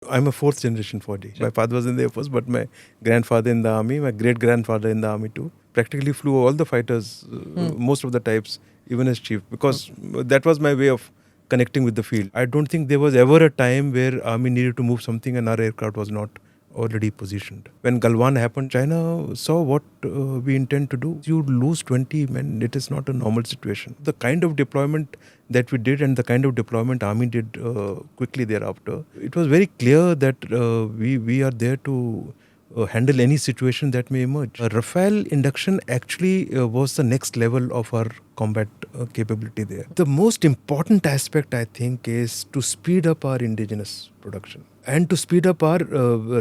I'm a fourth generation 4D. Sure. My father was in the Air Force, but my grandfather in the Army, my great-grandfather in the Army too. Practically flew all the fighters, most of the types, even as chief, because that was my way of connecting with the field. I don't think there was ever a time where Army needed to move something and our aircraft was not already positioned. When Galwan happened, China saw what we intend to do. You lose 20 men, it is not a normal situation. The kind of deployment that we did and the kind of deployment Army did quickly thereafter, it was very clear that we are there to handle any situation that may emerge. Rafale induction actually was the next level of our combat capability there. The most important aspect, I think, is to speed up our indigenous production and to speed up our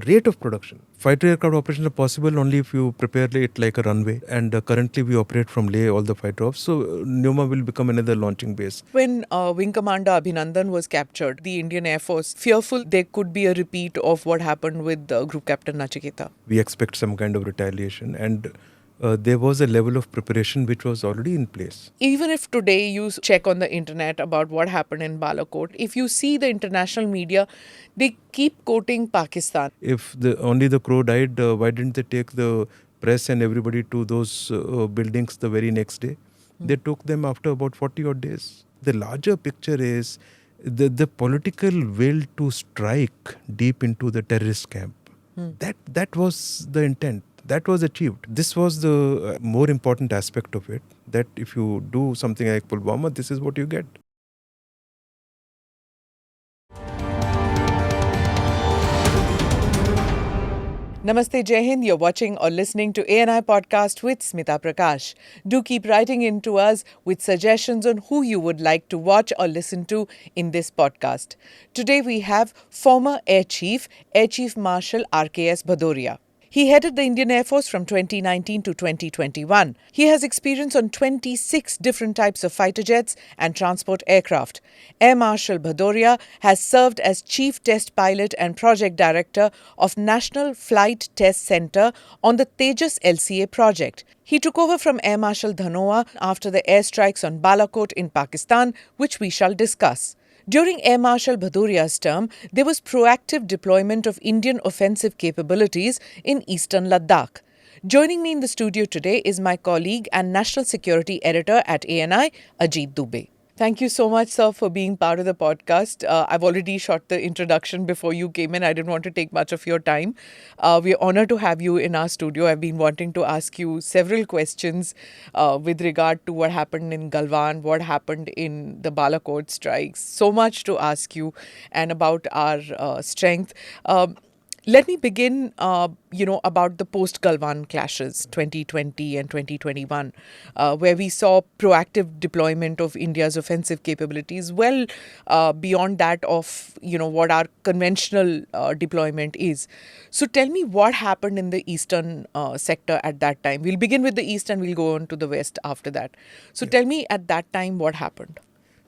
rate of production. Fighter aircraft operations are possible only if you prepare it like a runway. And currently we operate from Leh, all the fighter ops. So Neoma will become another launching base. When Wing Commander Abhinandan was captured, the Indian Air Force, fearful there could be a repeat of what happened with Group Captain Nachiketa. We expect some kind of retaliation, and there was a level of preparation which was already in place. Even if today you check on the internet about what happened in Balakot, if you see the international media, they keep quoting Pakistan. If only the crow died, why didn't they take the press and everybody to those buildings the very next day? They took them after about 40 odd days. The larger picture is the political will to strike deep into the terrorist camp. That was the intent. That was achieved. This was the more important aspect of it, that if you do something like Pulwama, this is what you get. Namaste, Jai Hind. You're watching or listening to ANI Podcast with Smita Prakash. Do keep writing in to us with suggestions on who you would like to watch or listen to in this podcast. Today we have former Air Chief Marshal RKS Bhadauria. He headed the Indian Air Force from 2019 to 2021. He has experience on 26 different types of fighter jets and transport aircraft. Air Marshal Bhadauria has served as Chief Test Pilot and Project Director of National Flight Test Centre on the Tejas LCA project. He took over from Air Marshal Dhanoa after the airstrikes on Balakot in Pakistan, which we shall discuss. During Air Marshal Bhadouria's term, there was proactive deployment of Indian offensive capabilities in eastern Ladakh. Joining me in the studio today is my colleague and National Security Editor at ANI, Ajit Dubey. Thank you so much, sir, for being part of the podcast. I've already shot the introduction before you came in. I didn't want to take much of your time. We're honored to have you in our studio. I've been wanting to ask you several questions with regard to what happened in Galwan, what happened in the Balakot strikes. So much to ask you and about our strength. Let me begin, about the post-Galwan clashes, 2020 and 2021, where we saw proactive deployment of India's offensive capabilities well beyond that of, what our conventional deployment is. So tell me what happened in the eastern sector at that time. We'll begin with the east and we'll go on to the west after that. So tell me at that time what happened.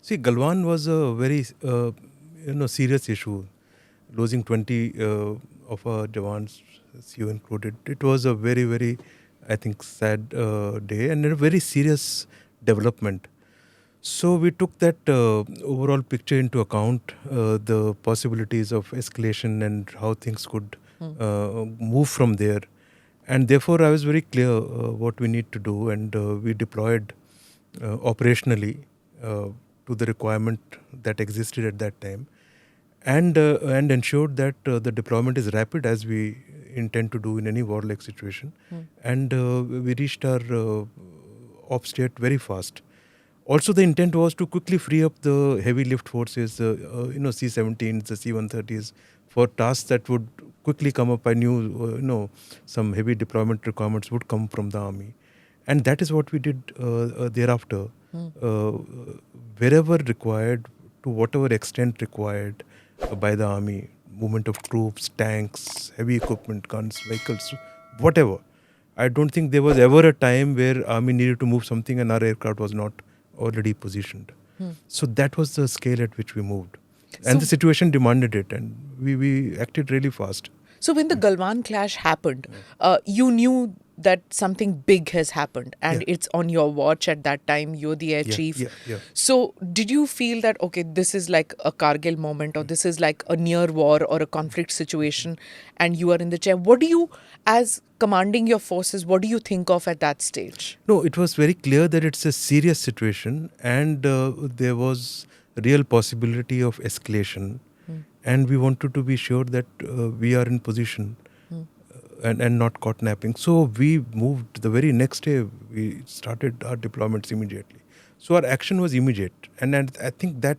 See, Galwan was a very, serious issue. Losing 20 of our Jawans, you included. It was a very, very, I think, sad day and a very serious development. So we took that overall picture into account, the possibilities of escalation and how things could move from there. And therefore, I was very clear what we need to do, and we deployed operationally to the requirement that existed at that time. And ensured that the deployment is rapid, as we intend to do in any warlike situation. And we reached our op state very fast. Also, the intent was to quickly free up the heavy lift forces, C-17s, the C-130s, for tasks that would quickly come up. I knew, some heavy deployment requirements would come from the army. And that is what we did thereafter. Wherever required, to whatever extent required, by the army, movement of troops, tanks, heavy equipment, guns, vehicles, whatever. I don't think there was ever a time where army needed to move something and our aircraft was not already positioned. So that was the scale at which we moved. And the situation demanded it, and we acted really fast. So when the Galwan clash happened, you knew that something big has happened and it's on your watch at that time, you're the air chief. So did you feel that, okay, this is like a Kargil moment, or this is like a near war or a conflict situation, and you are in the chair? What do you, as commanding your forces, what do you think of at that stage? No, it was very clear that it's a serious situation, and there was real possibility of escalation. And we wanted to be sure that we are in position and not caught napping. So we moved the very next day. We started our deployments immediately. So our action was immediate. And I think that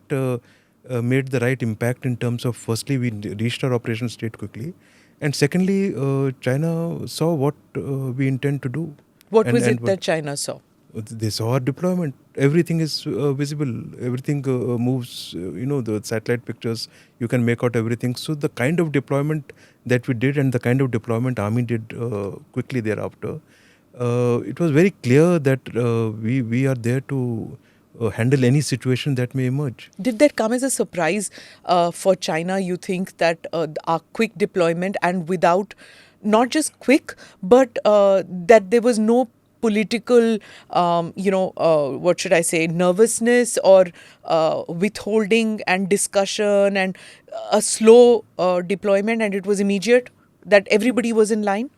made the right impact in terms of, firstly, we reached our operation state quickly. And secondly, China saw what we intend to do. What was it that China saw? They saw our deployment. Everything is visible. Everything moves. The satellite pictures, you can make out everything. So the kind of deployment that we did and the kind of deployment Army did quickly thereafter, it was very clear that we are there to handle any situation that may emerge. Did that come as a surprise for China, you think, that our quick deployment, and without, not just quick, but that there was no political, what should I say, nervousness or withholding and discussion and a slow deployment, and it was immediate, that everybody was in line?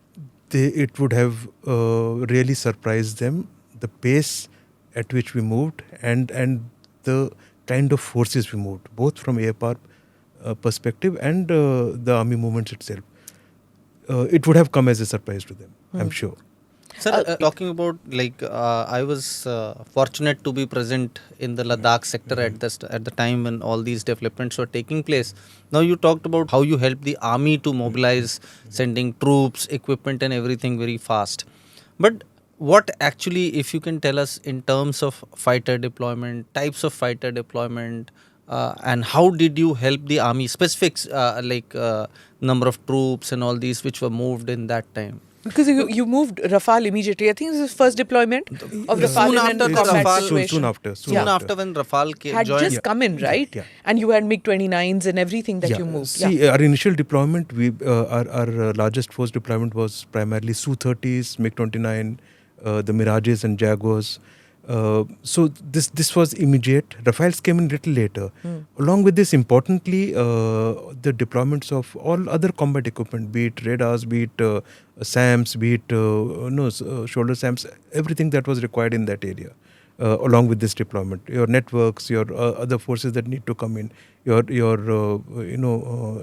It would have really surprised them, the pace at which we moved and the kind of forces we moved, both from air power perspective and the army movements itself. It would have come as a surprise to them, I'm sure. Sir, talking about, I was fortunate to be present in the Ladakh sector at the time when all these developments were taking place. Now you talked about how you helped the army to mobilize, sending troops, equipment and everything very fast. But what actually, if you can tell us in terms of fighter deployment, types of fighter deployment, and how did you help the army, specifics number of troops and all these which were moved in that time? Because you moved Rafale immediately. I think this is the first deployment of Rafale in a combat situation. Soon after when Rafale had joined. just come in, right? And you had MiG-29s and everything that you moved. See, our initial deployment, our largest force deployment was primarily Su-30s, MiG-29, the Mirages and Jaguars. So this was immediate. Rafales came in a little later. Along with this, importantly, the deployments of all other combat equipment, be it radars, be it SAMs, be it shoulder SAMs, everything that was required in that area. Along with this deployment, your networks, your other forces that need to come in, your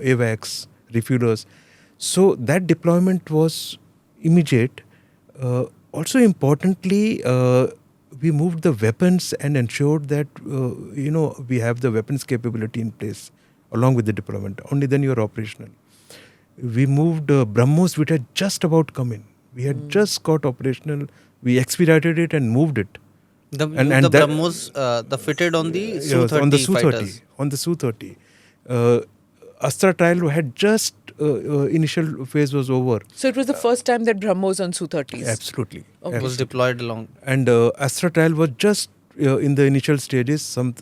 AVACs, refuelers. So that deployment was immediate. Also importantly, we moved the weapons and ensured that we have the weapons capability in place along with the deployment. Only then you are operational. We moved BrahMos, which had just about come in. We had just got operational. We expedited it and moved it. The BrahMos, the fitted on the Su-30 on the Su-30 fighters. On the Su-30. Astra trial had just initial phase was over. So it was the first time that BrahMos on Su-30s? Absolutely. Okay. Was deployed along. And Astra trial was just in the initial stages. Some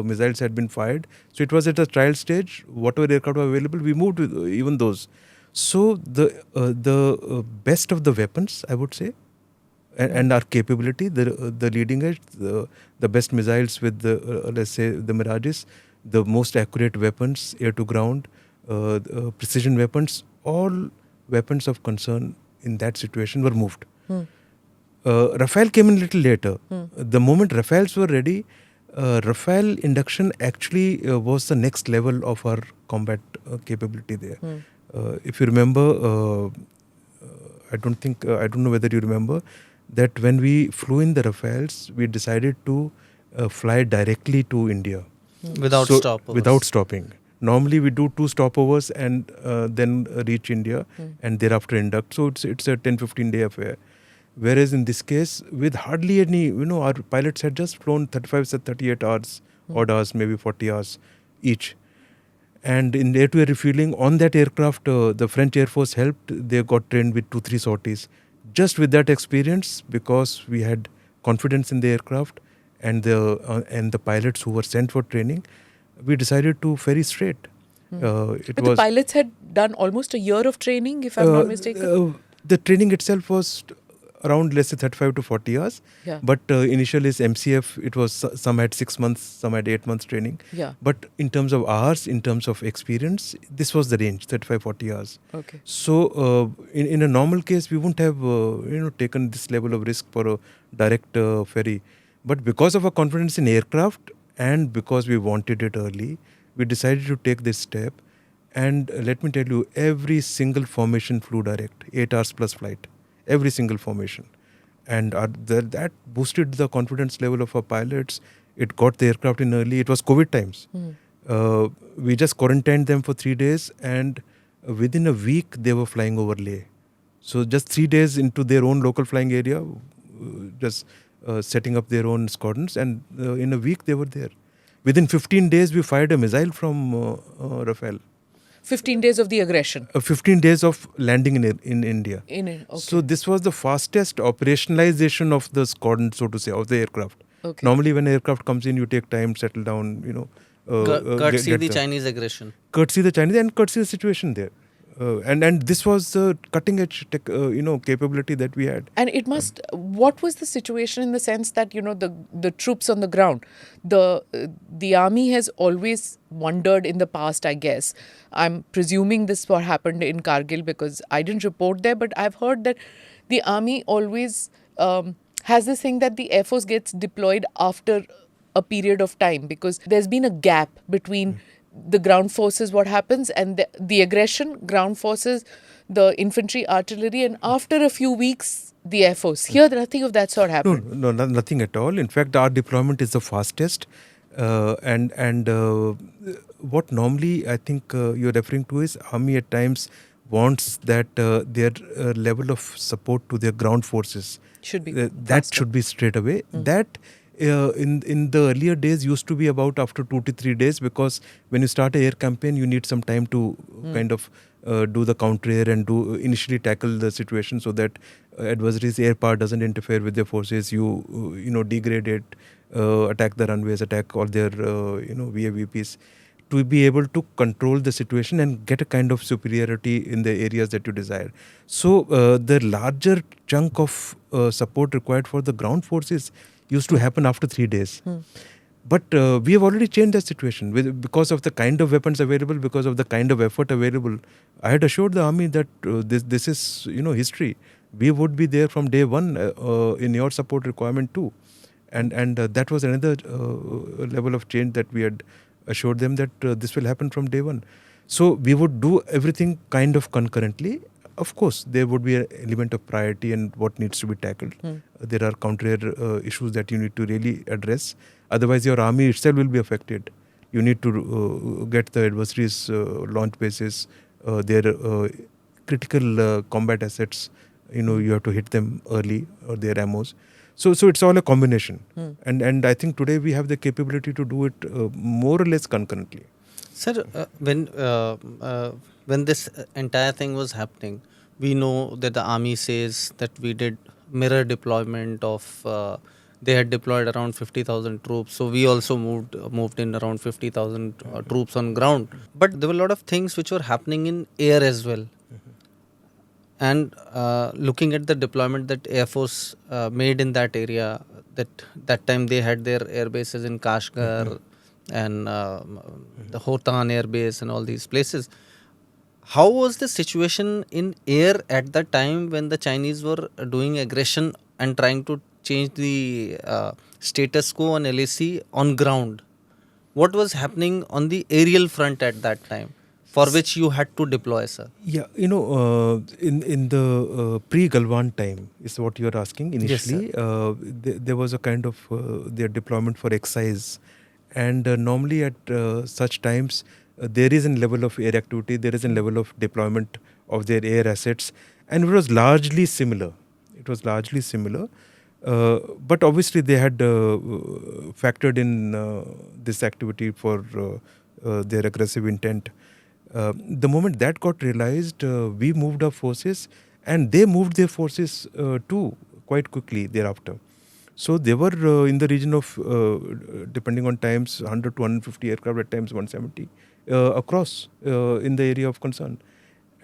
missiles had been fired. So it was at a trial stage. Whatever aircraft were available, we moved with even those. So the best of the weapons, I would say, and our capability, the leading edge, the best missiles with let's say the Mirages, the most accurate weapons, air to ground, precision weapons, all weapons of concern in that situation were moved. Rafale came in a little later. The moment Rafales were ready, Rafale induction actually was the next level of our combat capability there. If you remember, I don't know whether you remember, that when we flew in the Rafales, we decided to fly directly to India. Without stopovers. Without stopping. Normally we do 2 stopovers and then reach India and thereafter induct. So it's a 10-15 day affair. Whereas in this case, with hardly any, our pilots had just flown 38 hours, odd hours, maybe 40 hours each. And in air-to-air refueling on that aircraft, the French Air Force helped. They got trained with 2-3 sorties. Just with that experience, because we had confidence in the aircraft and the pilots who were sent for training, we decided to ferry straight. The pilots had done almost a year of training, if I'm not mistaken. The training itself was around, let's say, 35 to 40 hours. Yeah. But initially, as MCF, it was some had 6 months, some had 8 months training. Yeah. But in terms of hours, in terms of experience, this was the range, 35, 40 hours. Okay. So in a normal case, we wouldn't have taken this level of risk for a direct ferry. But because of our confidence in aircraft and because we wanted it early, we decided to take this step. And let me tell you, every single formation flew direct, 8 hours plus flight, every single formation. And that boosted the confidence level of our pilots. It got the aircraft in early. It was COVID times. We just quarantined them for 3 days, and within a week, they were flying over Leh. So just 3 days into their own local flying area, just setting up their own squadrons, and in a week, they were there. Within 15 days, we fired a missile from Rafale. 15 days of the aggression. 15 days of landing in India. Okay. So this was the fastest operationalization of the squadron, so to say, of the aircraft. Okay. Normally, when an aircraft comes in, you take time, settle down, courtesy the Chinese aggression. Courtesy the Chinese and courtesy the situation there. And this was the cutting edge capability that we had. And it must. What was the situation in the sense that the troops on the ground, the army has always wondered in the past. I guess I'm presuming this what happened in Kargil because I didn't report there, but I've heard that the army always has this thing that the Air Force gets deployed after a period of time because there's been a gap between the ground forces, what happens, and the aggression, ground forces, the infantry, artillery, and after a few weeks, the Air Force. Here, nothing of that sort happened. No, nothing at all. In fact, our deployment is the fastest. And what normally I think you're referring to is Army at times wants that their level of support to their ground forces should be that should be straight away. That in the earlier days used to be about after 2 to 3 days, because when you start an air campaign, you need some time to kind of do the counter air and initially tackle the situation so that adversary's air power doesn't interfere with their forces. You degrade it, attack the runways, attack all their VAVPs, to be able to control the situation and get a kind of superiority in the areas that you desire. So the larger chunk of support required for the ground forces used to happen after 3 days. But we have already changed that situation because of the kind of weapons available, because of the kind of effort available. I had assured the army that this is history. We would be there from day one in your support requirement too. And that was another level of change that we had assured them that this will happen from day one. So we would do everything kind of concurrently. Of course, there would be an element of priority and what needs to be tackled. There are counter-air issues that you need to really address. Otherwise, your army itself will be affected. You need to get the adversary's launch bases, their critical combat assets. You have to hit them early, or their ammos. So it's all a combination. And I think today we have the capability to do it more or less concurrently. Sir, when this entire thing was happening, we know that the army says that we did mirror deployment of, they had deployed around 50,000 troops. So we also moved in around 50,000 troops on ground. But there were a lot of things which were happening in air as well. And looking at the deployment that Air Force made in that area, that time they had their air bases in Kashgar and the Hotan Air Base and all these places. How was the situation in air at the time when the Chinese were doing aggression and trying to change the status quo on LAC on ground? What was happening on the aerial front at that time, for which you had to deploy, sir? Yeah, in the pre-Galwan time is what you are asking initially. Yes, there was a kind of their deployment for exercise, and normally at such times there is a level of air activity, there is a level of deployment of their air assets, and it was largely similar. But obviously they had factored in this activity for their aggressive intent. The moment that got realized, we moved our forces, and they moved their forces too quite quickly thereafter. So they were in the region of, depending on times, 100 to 150 aircraft, at times 170 across in the area of concern.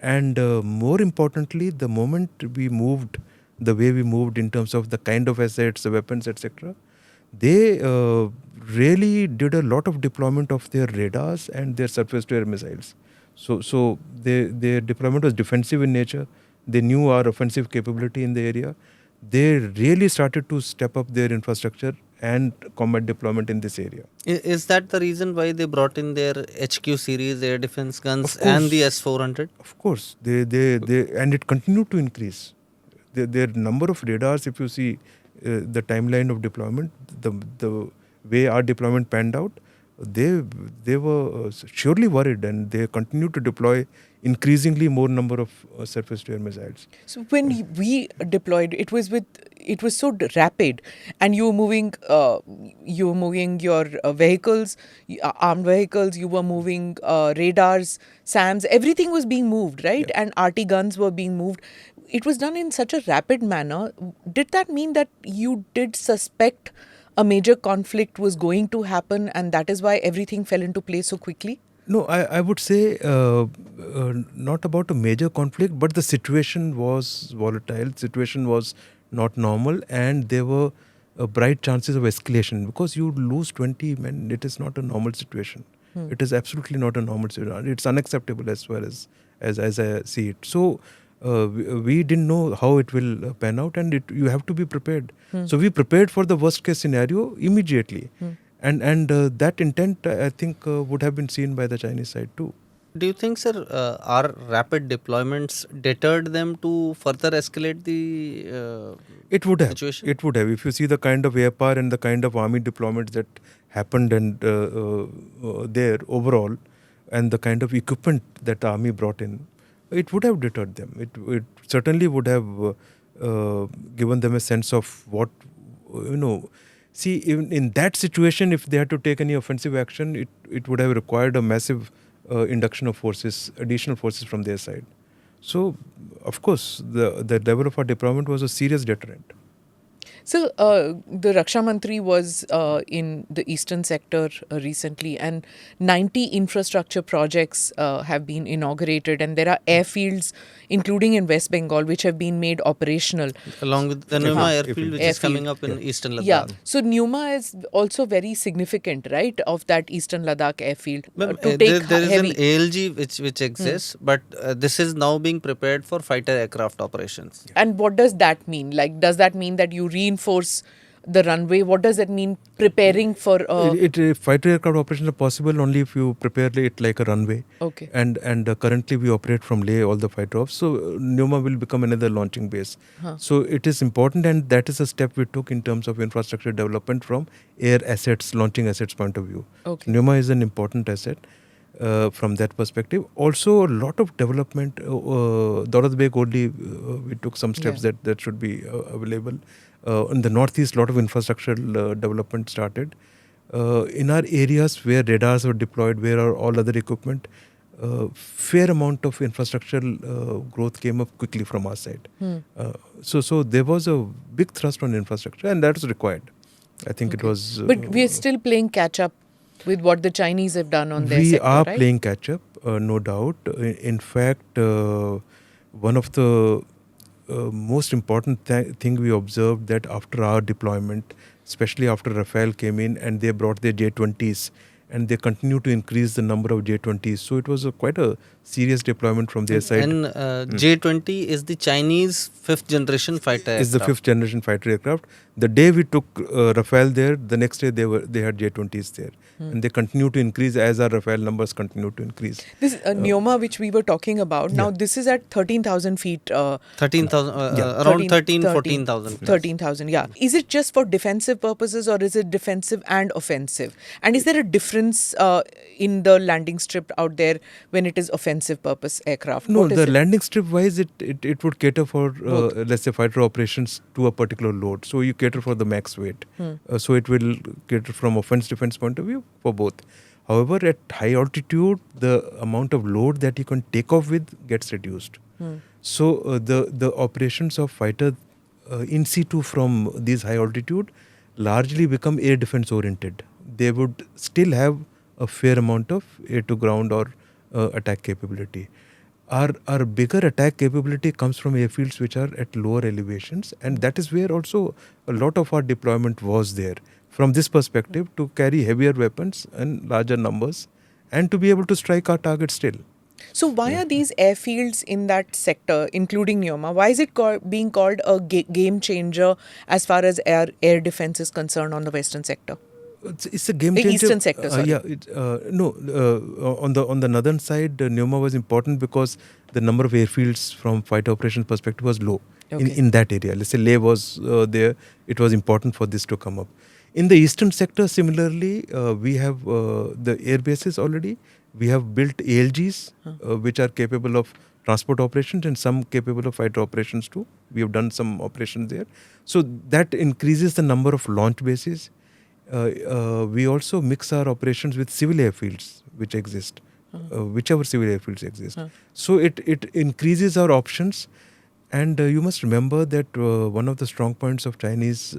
And more importantly, the moment we moved the way we moved in terms of the kind of assets, the weapons, etc. They really did a lot of deployment of their radars and their surface-to-air missiles. So their deployment was defensive in nature. They knew our offensive capability in the area. They really started to step up their infrastructure and combat deployment in this area. Is that the reason why they brought in their HQ series air defense guns Of course. and the S-400? Of course, they and it continued to increase. Their number of radars, if you see the timeline of deployment, the way our deployment panned out, they were surely worried, and they continued to deploy increasingly more number of surface-to-air missiles. So when we deployed, it was so rapid, and you were moving your vehicles, armed vehicles. You were moving radars, SAMs. Everything was being moved, right? Yeah. And RT guns were being moved. It was done in such a rapid manner. Did that mean that you did suspect a major conflict was going to happen, and that is why everything fell into place so quickly? No, I would say not about a major conflict, but the situation was volatile, situation was not normal, and there were bright chances of escalation, because you lose 20 men. It is not a normal situation. It is absolutely not a normal situation. It's unacceptable as far as I see it. So we didn't know how it will pan out, and you have to be prepared. So we prepared for the worst case scenario immediately. And that intent, I think, would have been seen by the Chinese side too. Do you think, sir, our rapid deployments deterred them to further escalate the It would have. situation? It would have. If you see the kind of air power and the kind of army deployments that happened and there overall, and the kind of equipment that the army brought in, it would have deterred them. It certainly would have given them a sense of what, See, even in that situation, if they had to take any offensive action, it would have required a massive induction of forces, additional forces from their side. So, of course, the level of our deployment was a serious deterrent. So, the Raksha Mantri was in the eastern sector recently, and 90 infrastructure projects have been inaugurated, and there are airfields, including in West Bengal, which have been made operational. Along with the Numa airfield, which is coming up in eastern Ladakh. Yeah, so Numa is also very significant, right, of that eastern Ladakh airfield. Ma'am, To take there is heavy. an ALG which exists, but this is now being prepared for fighter aircraft operations. And what does that mean? Like, does that mean that you reinforce the runway? What does that mean, preparing for Fighter aircraft operations are possible only if you prepare it like a runway. Okay. And currently we operate from Leh, all the fighter ops. So Numa will become another launching base. So it is important, and that is a step we took in terms of infrastructure development from air assets, launching assets point of view. Okay. Numa is an important asset from that perspective. Also, a lot of development. Daulat Beg only we took some steps that should be available. In the northeast, a lot of infrastructural development started. In our areas where radars were deployed, where are all other equipment, fair amount of infrastructural growth came up quickly from our side. So there was a big thrust on infrastructure, and that was required. I think it was. But we are still playing catch up with what the Chinese have done on their sector, We are right? playing catch up, no doubt. In fact, one of the most important thing we observed that after our deployment, especially after Rafale came in and they brought their J-20s, and they continue to increase the number of J-20s. So it was quite a serious deployment from their side. And J-20 is the Chinese fifth generation fighter aircraft. Is the fifth generation fighter aircraft. The day we took Rafale there, the next day they had J-20s there. And they continue to increase as our Rafale numbers continue to increase. This Neoma, which we were talking about, now this is at 13,000 feet. 13,000, around 14,000. 13,000, yeah. Is it just for defensive purposes, or is it defensive and offensive? And is there a difference in the landing strip out there when it is offensive purpose aircraft? No, What is the it? landing strip wise, it would cater for, let's say, fighter operations to a particular load. So you cater for the max weight. So it will cater from offense-defense point of view for both. However, at high altitude, the amount of load that you can take off with gets reduced. So the operations of fighter in situ from these high altitude largely become air defense oriented. They would still have a fair amount of air to ground or attack capability. our bigger attack capability comes from airfields which are at lower elevations, and that is where also a lot of our deployment was there. From this perspective, to carry heavier weapons and larger numbers, and to be able to strike our target still. So why are these airfields in that sector, including Neoma, why is it being called a game changer as far as air defense is concerned on the western sector? It's a game The changer. eastern sector, sorry. On the northern side, Neoma was important because the number of airfields from fighter operations perspective was low in that area. Let's say Leh was there. It was important for this to come up. In the eastern sector, similarly, we have the air bases already. We have built ALGs, which are capable of transport operations and some capable of fighter operations too. We have done some operations there. So that increases the number of launch bases. We also mix our operations with civil airfields which exist, whichever civil airfields exist. So it increases our options. And you must remember that one of the strong points of Chinese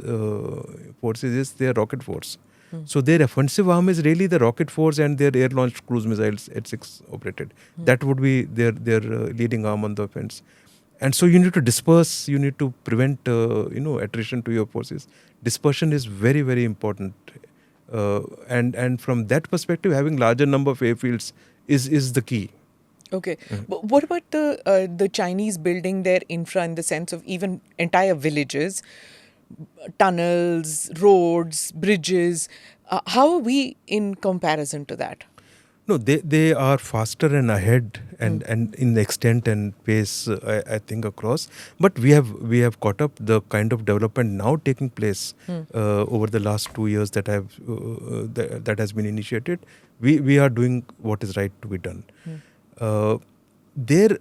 forces is their rocket force. So their offensive arm is really the rocket force and their air-launched cruise missiles H-6 operated. That would be their leading arm on the offense. And so you need to disperse, you need to prevent attrition to your forces. Dispersion is very, very important. And from that perspective, having larger number of airfields is the key. Okay. But what about the Chinese building their infra in the sense of even entire villages, tunnels, roads, bridges? How are we in comparison to that? No, they are faster and ahead and in the extent and pace, I think, across. But we have caught up. The kind of development now taking place over the last 2 years that has been initiated. We are doing what is right to be done. Their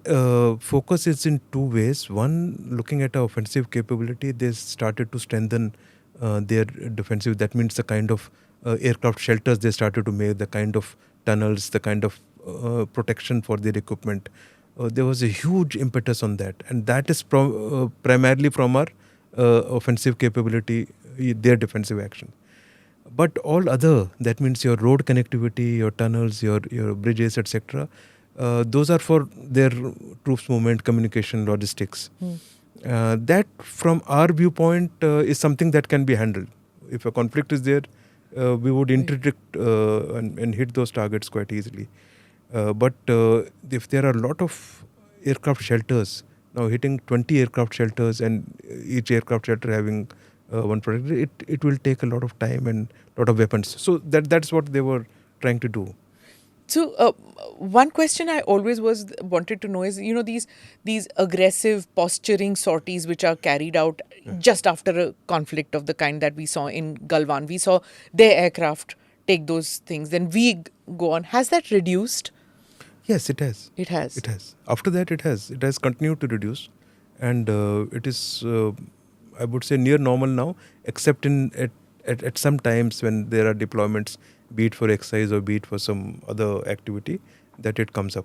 focus is in two ways. One, looking at our offensive capability, they started to strengthen their defensive. That means the kind of aircraft shelters they started to make, the kind of tunnels, the kind of protection for their equipment. There was a huge impetus on that. And that is primarily from our offensive capability, their defensive action. But all other, that means your road connectivity, your tunnels, your bridges, etc., those are for their troops movement, communication, logistics. That, from our viewpoint, is something that can be handled. If a conflict is there, we would interdict and hit those targets quite easily. But if there are a lot of aircraft shelters, now hitting 20 aircraft shelters and each aircraft shelter having one project, it will take a lot of time and a lot of weapons. So that's what they were trying to do. So one question I always wanted to know is, these aggressive posturing sorties which are carried out just after a conflict of the kind that we saw in Galwan. We saw their aircraft take those things, then we go on. Has that reduced? Yes, it has. It has. It has. After that, it has continued to reduce, and it is, I would say, near normal now, except at some times when there are deployments, be it for exercise or be it for some other activity, that it comes up.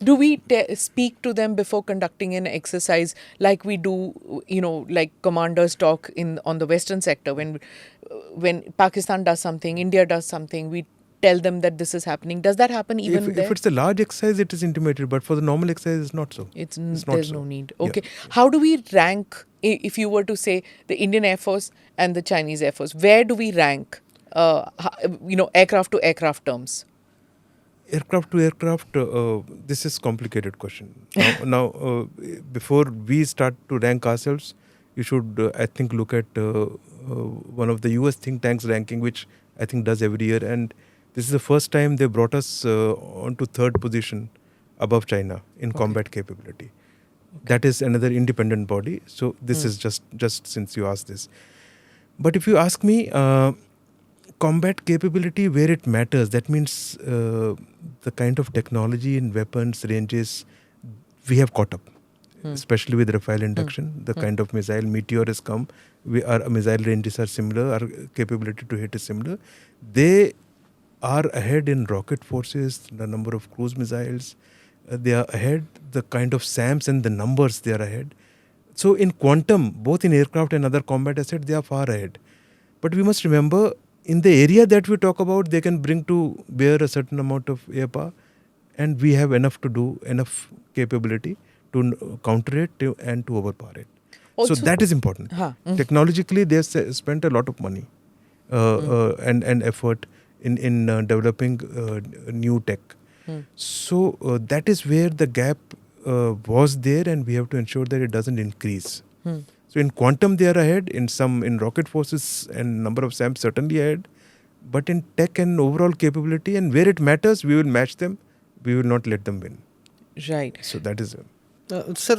Do we speak to them before conducting an exercise like we do, like commanders talk on the western sector when Pakistan does something, India does something, we tell them that this is happening? Does that happen even there? If it's a large exercise, it is intimated, but for the normal exercise, it's not so. There's no need. Okay. Yeah. How do we rank, if you were to say, the Indian Air Force and the Chinese Air Force? Where do we rank, aircraft to aircraft terms? Aircraft to aircraft, this is complicated question. Now, before we start to rank ourselves, you should, I think, look at one of the US think tanks ranking, which I think does every year. And this is the first time they brought us onto third position above China in combat capability. Okay. That is another independent body. So this is just since you asked this. But if you ask me, combat capability where it matters, that means the kind of technology and weapons ranges we have caught up, especially with Rafale induction. The kind of missile Meteor has come. Our missile ranges are similar. Our capability to hit is similar. They are ahead in rocket forces, the number of cruise missiles. They are ahead, the kind of SAMs and the numbers they are ahead. So in quantum, both in aircraft and other combat assets, they are far ahead. But we must remember, in the area that we talk about, they can bring to bear a certain amount of air power. and we have enough to do, enough capability to counter it and to overpower it. So Also- that is important. Technologically, they have spent a lot of money and effort in developing new tech. So that is where the gap was there, and we have to ensure that it doesn't increase. So in quantum they are ahead, in rocket forces and number of SAMs certainly ahead, but in tech and overall capability and where it matters, we will match them. We will not let them win. Right. So that is Sir,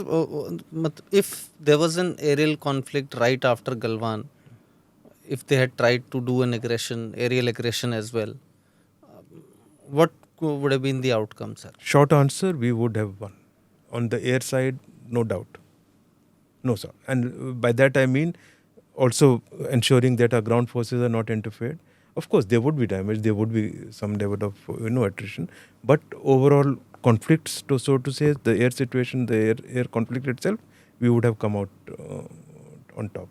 if there was an aerial conflict right after Galwan, if they had tried to do an aerial aggression as well, what would have been the outcome, sir? short answer, we would have won. On the air side, no doubt. No, sir. And by that I mean also ensuring that our ground forces are not interfered. Of course, there would be damage, there would be some level of attrition, but overall conflicts, so to say, the air situation, the air conflict itself, we would have come out on top.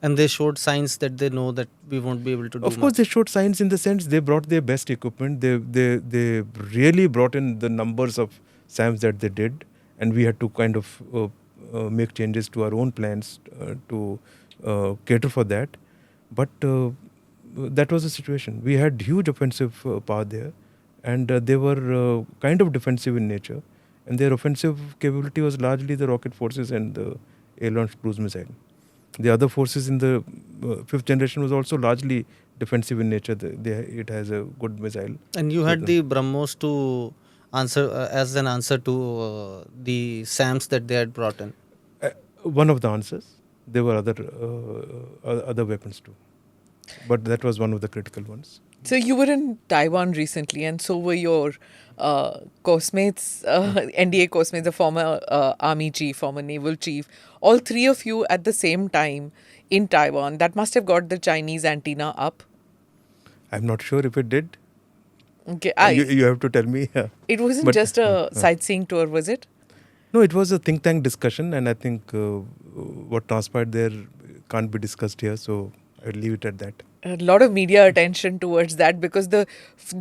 And they showed signs that they know that we won't be able to do Of course, much. they showed signs in the sense they brought their best equipment. They really brought in the numbers of SAMs that they did, and we had to kind of make changes to our own plans to cater for that. But that was the situation. We had huge offensive power there, and they were kind of defensive in nature. And their offensive capability was largely the rocket forces and the air-launched cruise missile. The other forces in the fifth generation was also largely defensive in nature. It has a good missile. And you had the BrahMos to answer as an answer to the SAMs that they had brought in. One of the answers. There were other weapons too, but that was one of the critical ones. So you were in Taiwan recently, and so were your course-mates, NDA course-mates, the former army chief, former naval chief, all three of you at the same time in Taiwan. That must have got the Chinese antenna up. I'm not sure if it did. Okay, You have to tell me. it wasn't But- just a sightseeing tour, was it? No, it was a think tank discussion, and I think what transpired there can't be discussed here, so I'll leave it at that. A lot of media attention towards that because the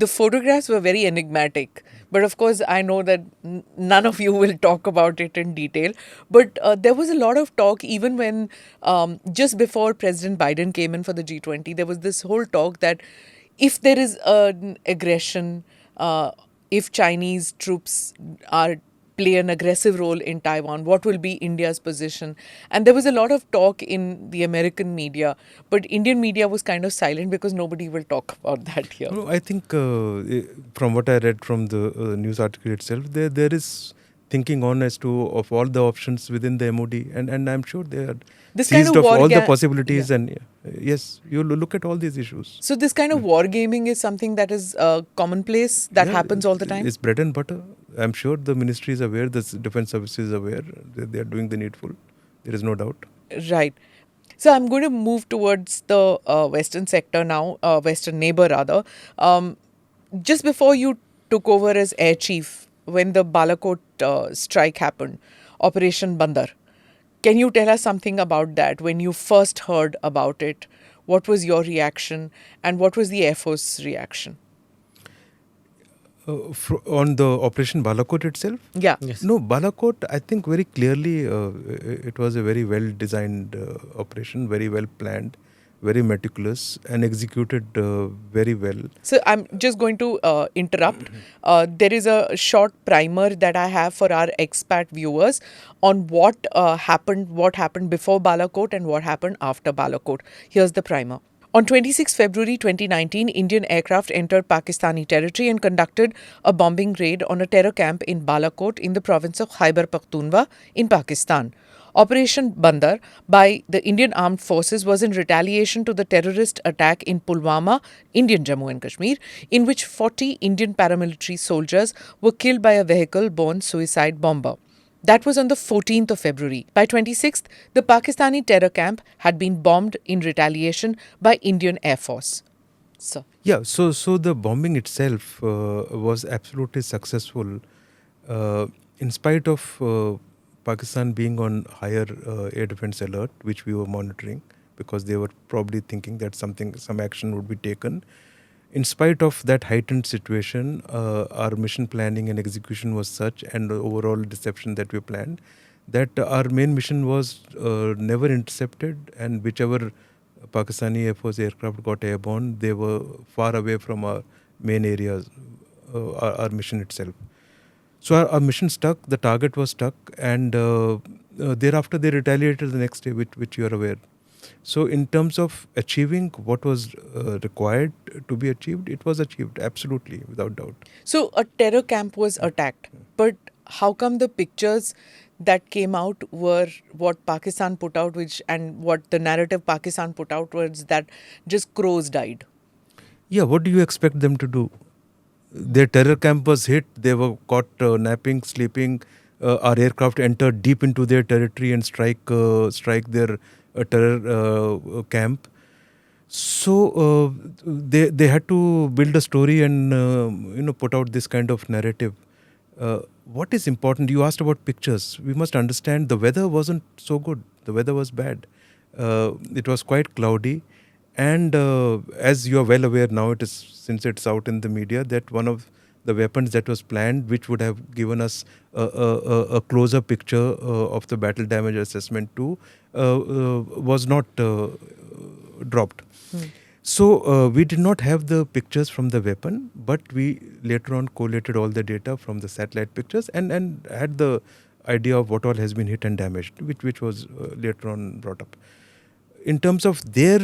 photographs were very enigmatic. But of course, I know that none of you will talk about it in detail. But there was a lot of talk even when just before President Biden came in for the G20, there was this whole talk that if there is an aggression, if Chinese troops play an aggressive role in Taiwan, what will be India's position? And there was a lot of talk in the American media, but Indian media was kind of silent because nobody will talk about that here. No, I think from what I read from the news article itself, there is thinking on as to of all the options within the MOD, and I'm sure they are This kind seized of of war all the ga- possibilities, yeah. and yes, you look at all these issues. So this kind of wargaming is something that is commonplace, that Yeah, happens all the time? It's bread and butter. I'm sure the ministry is aware, the defense services is aware, they are doing the needful. There is no doubt. Right. So I'm going to move towards the western sector now, western neighbor rather. Just before you took over as air chief, when the Balakot strike happened, Operation Bandar, can you tell us something about that? When you first heard about it, what was your reaction and what was the Air Force reaction? On the Operation Balakot itself? Yeah. Yes. No, Balakot, I think very clearly it was a very well designed operation, very well planned, very meticulous, and executed very well. So I'm just going to interrupt. There is a short primer that I have for our expat viewers on what happened before Balakot and what happened after Balakot. Here's the primer. On 26 February 2019, Indian aircraft entered Pakistani territory and conducted a bombing raid on a terror camp in Balakot in the province of Khyber Pakhtunkhwa in Pakistan. Operation Bandar by the Indian Armed Forces was in retaliation to the terrorist attack in Pulwama, Indian Jammu and Kashmir, in which 40 Indian paramilitary soldiers were killed by a vehicle-borne suicide bomber. That was on the 14th of February. By 26th, the Pakistani terror camp had been bombed in retaliation by Indian Air Force. So, Yeah, so the bombing itself was absolutely successful in spite of Pakistan being on higher air defense alert, which we were monitoring because they were probably thinking that some action would be taken. In spite of that heightened situation, our mission planning and execution was such, and the overall deception that we planned, that our main mission was never intercepted, and whichever Pakistani Air Force aircraft got airborne, they were far away from our main areas, our mission itself. So our mission stuck, the target was stuck, and thereafter they retaliated the next day, which you are aware. So in terms of achieving what was required to be achieved, it was achieved, absolutely, without doubt. So a terror camp was attacked, but how come the pictures that came out were what Pakistan put out, and what the narrative Pakistan put out was that just crows died? Yeah, what do you expect them to do? Their terror camp was hit, they were caught napping, sleeping. Our aircraft entered deep into their territory and strike their terror camp. So they had to build a story and put out this kind of narrative. What is important? You asked about pictures. We must understand the weather wasn't so good. The weather was bad. It was quite cloudy, and as you are well aware now, since it's out in the media, that one of the weapons that was planned, which would have given us a closer picture of the battle damage assessment too, was not dropped. So we did not have the pictures from the weapon, but we later on collated all the data from the satellite pictures and had the idea of what all has been hit and damaged, which was later on brought up. In terms of their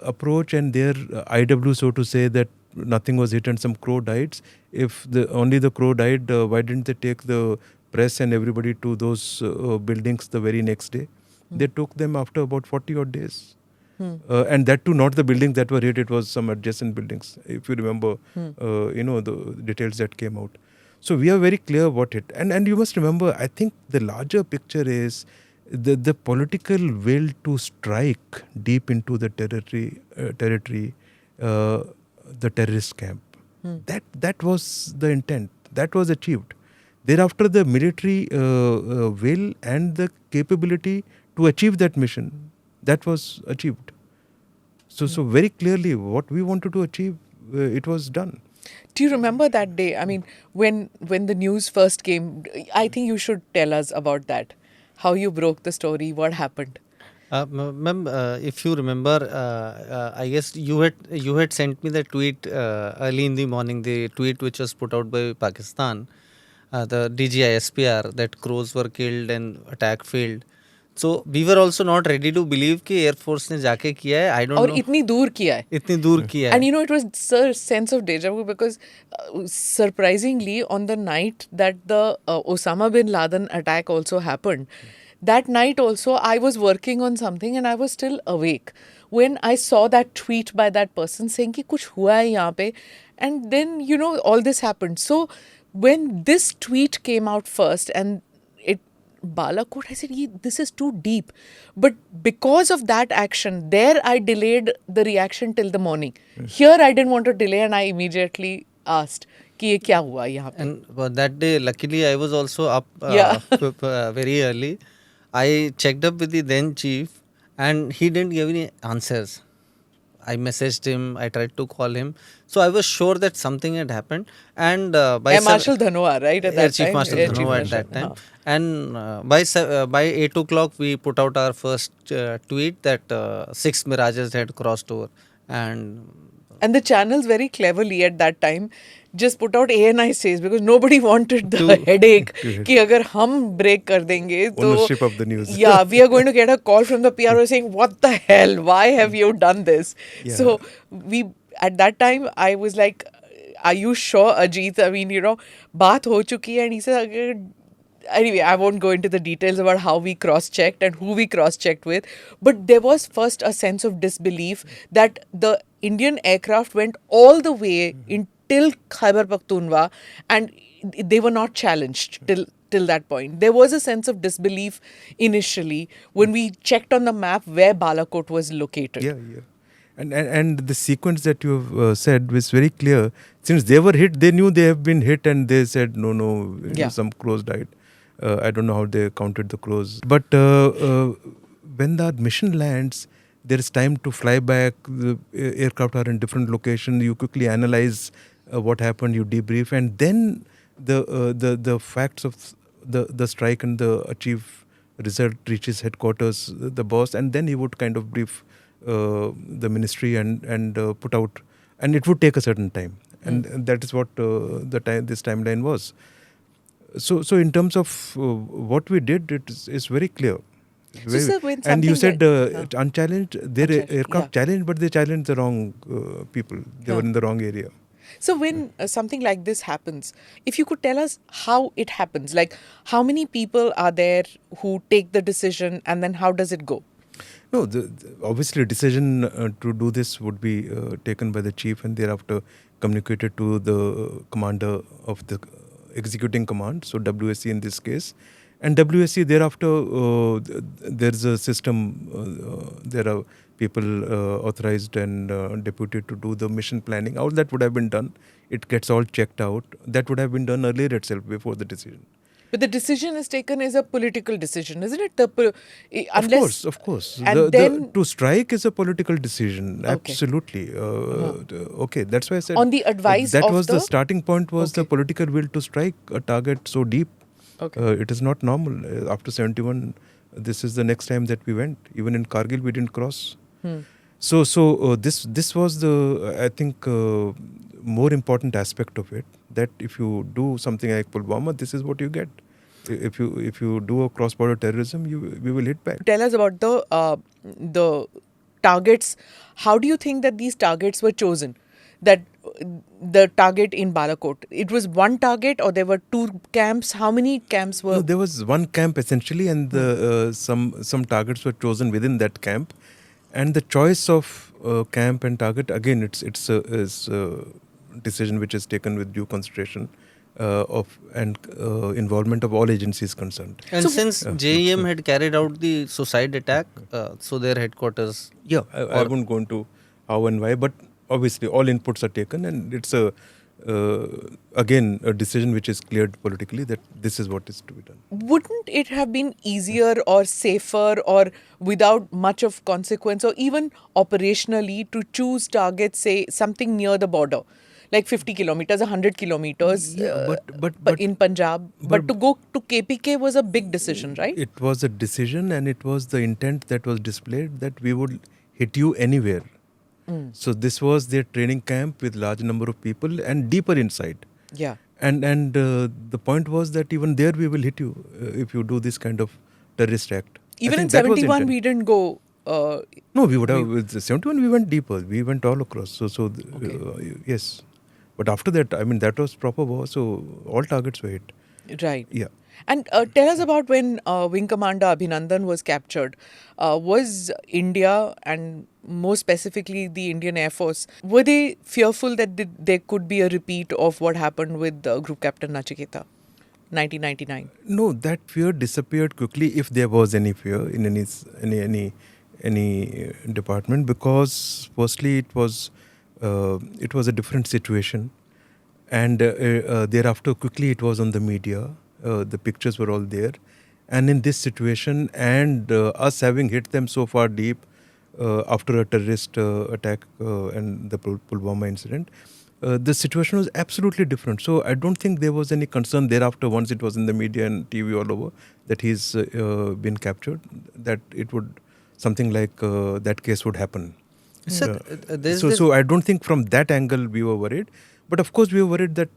approach and their IW, so to say, that nothing was hit and some crow died. If only the crow died, why didn't they take the press and everybody to those buildings the very next day? They took them after about 40 odd days. And that too, not the buildings that were hit, it was some adjacent buildings, if you remember, the details that came out. So we are very clear what it, and you must remember, I think the larger picture is the political will to strike deep into the territory, the terrorist camp. That was the intent. That was achieved. Thereafter, the military will and the capability to achieve that mission, that was achieved. So very clearly, what we wanted to achieve, it was done. Do you remember that day? I mean, when the news first came, I think you should tell us about that. How you broke the story, what happened? Ma'am, if you remember, I guess you had sent me the tweet early in the morning, the tweet which was put out by Pakistan, the DGI SPR, that crows were killed and attack failed. So we were also not ready to believe कि Air Force ने जाके किया है. I don't know. और इतनी दूर किया है. इतनी दूर किया है. And it was a sense of deja vu because surprisingly on the night that the Osama bin Laden attack also happened, that night also I was working on something and I was still awake when I saw that tweet by that person saying कि कुछ हुआ है यहाँ पे, and then all this happened. So when this tweet came out first and Balakot, I said, this is too deep. But because of that action, there I delayed the reaction till the morning. Here I didn't want to delay and I immediately asked, कि ये क्या हुआ यहाँ पे? And that day, luckily, I was also up very early. I checked up with the then chief and he didn't give any answers. I messaged him, I tried to call him. So I was sure that something had happened. And by Marshal Dhanwar, right? At that Chief time? Marshal Dhanwar at that time. And by 8 o'clock, we put out our first tweet that 6 Mirages had crossed over. And the channels very cleverly at that time just put out ANI says because nobody wanted the headache कि अगर हम break कर देंगे तो ownership of the news. Yeah, we are going to get a call from the PRO saying what the hell, why have you done this? Yeah. So we at that time I was like, are you sure, Ajit? I mean, बात हो चुकी है. And he said, anyway, I won't go into the details about how we cross-checked and who we cross-checked with. But there was first a sense of disbelief that the Indian aircraft went all the way till Khyber Pakhtunkhwa and they were not challenged till that point. There was a sense of disbelief initially when we checked on the map where Balakot was located. Yeah. And the sequence that you have said was very clear. Since they were hit, they knew they have been hit and they said, no, some crows died. I don't know how they counted the crows. But when the mission lands, there is time to fly back. The aircraft are in different location. You quickly analyze what happened. You debrief, and then the facts of the strike and the achieved result reaches headquarters, the boss, and then he would kind of brief the ministry and put out, and it would take a certain time, and that is what this timeline was. So in terms of what we did, it's very clear. So, sir, when And you something said unchallenged, their aircraft yeah. challenged, but they challenged the wrong people. They were in the wrong area. So when something like this happens, if you could tell us how it happens, like how many people are there who take the decision and then how does it go? No, obviously a decision to do this would be taken by the chief and thereafter communicated to the commander of the executing command, so WSC in this case. And WSC thereafter, there's a system, there are people authorized and deputed to do the mission planning. All that would have been done. It gets all checked out. That would have been done earlier itself before the decision. But the decision is taken as a political decision, isn't it? Of course. And then to strike is a political decision. Okay. Absolutely. Okay, that's why I said on the advice that of was the starting point was the Okay. political will to strike a target so deep. Okay. It is not normal. After 71, this is the next time that we went. Even in Kargil, we didn't cross. So this was the, I think, more important aspect of it. That if you do something like Pulwama, this is what you get. If you do a cross-border terrorism, we will hit back. Tell us about the targets. How do you think that these targets were chosen? That the target in Balakot, it was one target or there were two camps? How many camps were? No, there was one camp essentially, and some targets were chosen within that camp. And the choice of camp and target, again, it's a decision which is taken with due consideration of and involvement of all agencies concerned. And So- since JEM had carried out the suicide attack, so their headquarters. Yeah, I won't go into how and why, but obviously all inputs are taken, and it's again a decision which is cleared politically that this is what is to be done. Wouldn't it have been easier or safer or without much of consequence or even operationally to choose targets, say something near the border, like 50 kilometers, 100 kilometers but in Punjab? But to go to KPK was a big decision, right? It was a decision, and it was the intent that was displayed that we would hit you anywhere. So this was their training camp with large number of people and deeper inside. Yeah. And the point was that even there we will hit you if you do this kind of terrorist act. I Even in think that was 71, intent. we didn't go. No, we would have. With 71, we went deeper. We went all across. Yes. But after that, I mean, that was proper war. So all targets were hit. Right. Yeah. And tell us about when Wing Commander Abhinandan was captured. Was India and more specifically the Indian Air Force, were they fearful that there could be a repeat of what happened with Group Captain Nachiketa, 1999? No, that fear disappeared quickly, if there was any fear in any department, because firstly it was a different situation, and thereafter quickly it was on the media. The pictures were all there, and in this situation, and us having hit them so far deep after a terrorist attack and the Pulwama incident, the situation was absolutely different. So I don't think there was any concern thereafter, once it was in the media and TV all over, that he's been captured, that it would, something like that case would happen. Sir, So I don't think from that angle we were worried. But of course we were worried that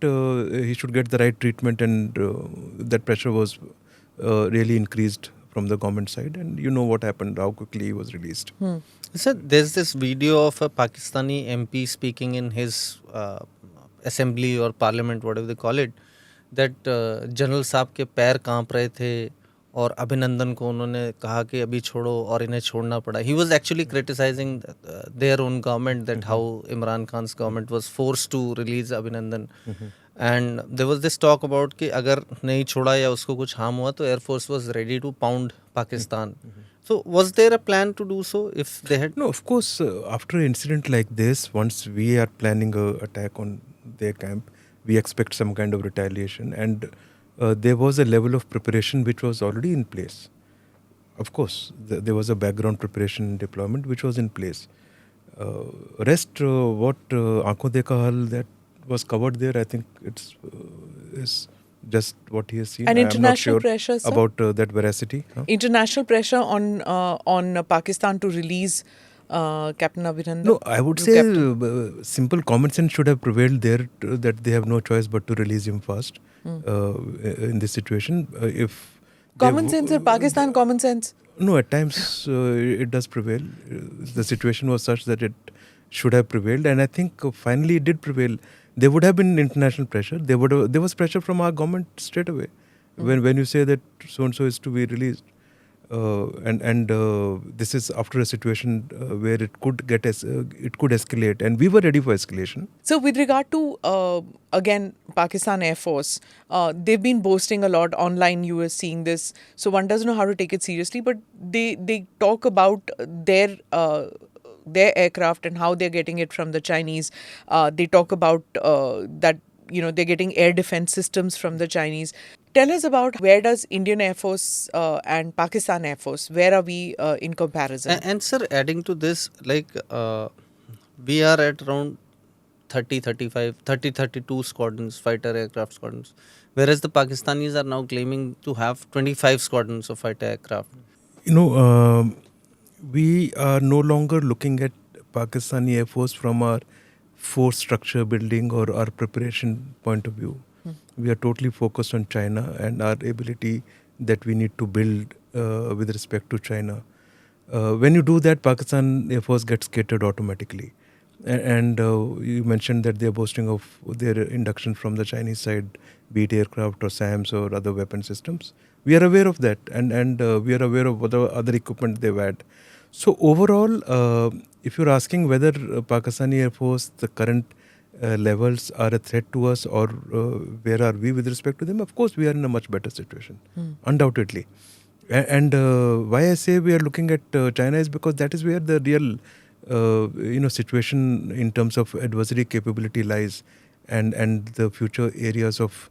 he should get the right treatment, and that pressure was really increased from the government side. And you know what happened, how quickly he was released. Sir, there's this video of a Pakistani MP speaking in his assembly or parliament, whatever they call it, that General साहब के पैर कांप रहे थे और अभिनंदन को उन्होंने कहा कि अभी छोड़ो और इन्हें छोड़ना पड़ा. He was actually criticizing their own government, that how Imran Khan's government was forced to release Abhinandan. And there was this talk about कि अगर नहीं छोड़ा या उसको कुछ harm हुआ तो Air Force was ready to pound Pakistan. So was there a plan to do so if they had? No, of course, after an incident like this, once we are planning an attack on their camp, we expect some kind of retaliation, and there was a level of preparation which was already in place. Of course, there was a background preparation deployment which was in place. Rest, what Aankhon Dekha Hal that was covered there, I think it's is just what he has seen. And I am not international sure pressure, sir? about that veracity. Huh? International pressure on Pakistan to release Captain Abhinandan? No, I would Group say captain? simple common sense should have prevailed there, that they have no choice but to release him fast in this situation. If they Common sense, sir. Pakistan common sense. No, at times it does prevail. The situation was such that it should have prevailed, and I think finally it did prevail. There would have been international pressure. There was pressure from our government straight away. When you say that so and so is to be released, and this is after a situation where it could escalate, and we were ready for escalation. So, with regard to, again, Pakistan Air Force, they've been boasting a lot online. You were seeing this. So, one doesn't know how to take it seriously, but they talk about their aircraft and how they're getting it from the Chinese. They talk about that, they're getting air defense systems from the Chinese. Tell us about where does Indian Air Force and Pakistan Air Force, where are we in comparison? And sir, adding to this, we are at around 32 squadrons, fighter aircraft squadrons, whereas the Pakistanis are now claiming to have 25 squadrons of fighter aircraft. We are no longer looking at Pakistani Air Force from our force structure building or our preparation point of view. We are totally focused on China and our ability that we need to build with respect to China. When you do that, Pakistan Air Force gets catered automatically. And you mentioned that they are boasting of their induction from the Chinese side, be it aircraft or SAMs or other weapon systems. We are aware of that, and we are aware of what other equipment they've had. So overall, if you're asking whether Pakistani Air Force, the current levels are a threat to us, or where are we with respect to them, of course we are in a much better situation, undoubtedly. And why I say we are looking at China is because that is where the real situation in terms of adversary capability lies, and the future areas of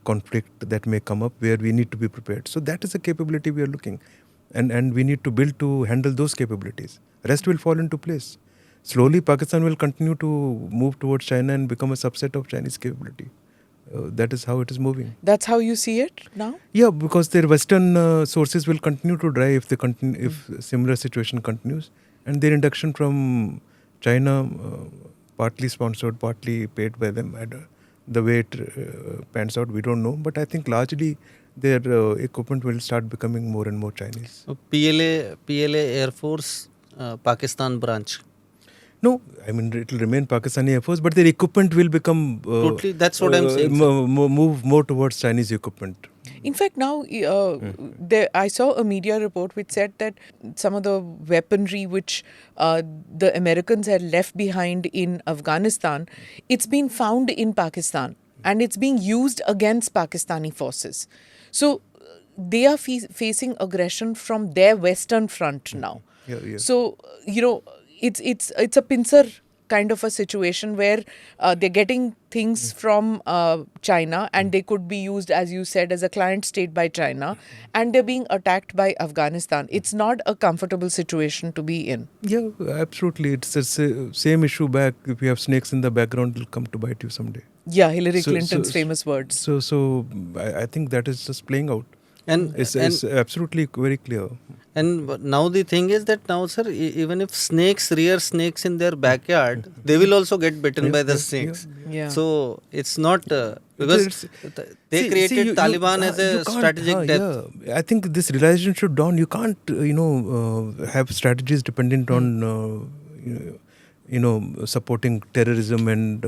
conflict that may come up where we need to be prepared. So that is a capability we are looking, and we need to build to handle those capabilities. Rest will fall into place. Slowly, Pakistan will continue to move towards China and become a subset of Chinese capability. That is how it is moving. That's how you see it now? Yeah, because their Western sources will continue to drive if they continue, if similar situation continues, and their induction from China, partly sponsored, partly paid by them. The way it pans out, we don't know. But I think largely their equipment will start becoming more and more Chinese. So PLA Air Force Pakistan branch. No, I mean it will remain Pakistani Air Force, but their equipment will become totally. That's what I'm saying. Move more towards Chinese equipment. In fact, now I saw a media report which said that some of the weaponry which the Americans had left behind in Afghanistan, it's been found in Pakistan and it's being used against Pakistani forces. So they are facing aggression from their Western front now. Yeah. So, it's a pincer kind of a situation where they're getting things from China and they could be used, as you said, as a client state by China, and they're being attacked by Afghanistan. It's not a comfortable situation to be in. Yeah, absolutely. It's the same issue back. If you have snakes in the background, they'll come to bite you someday. Yeah, Hillary Clinton's famous words. So I think that is just playing out. And it's absolutely very clear. And now the thing is that now, sir, even if snakes rear snakes in their backyard, they will also get bitten by the snakes. Yeah. So it's not because they created Taliban as a strategic death. Yeah. I think this realization should dawn. You can't, have strategies dependent on, supporting terrorism and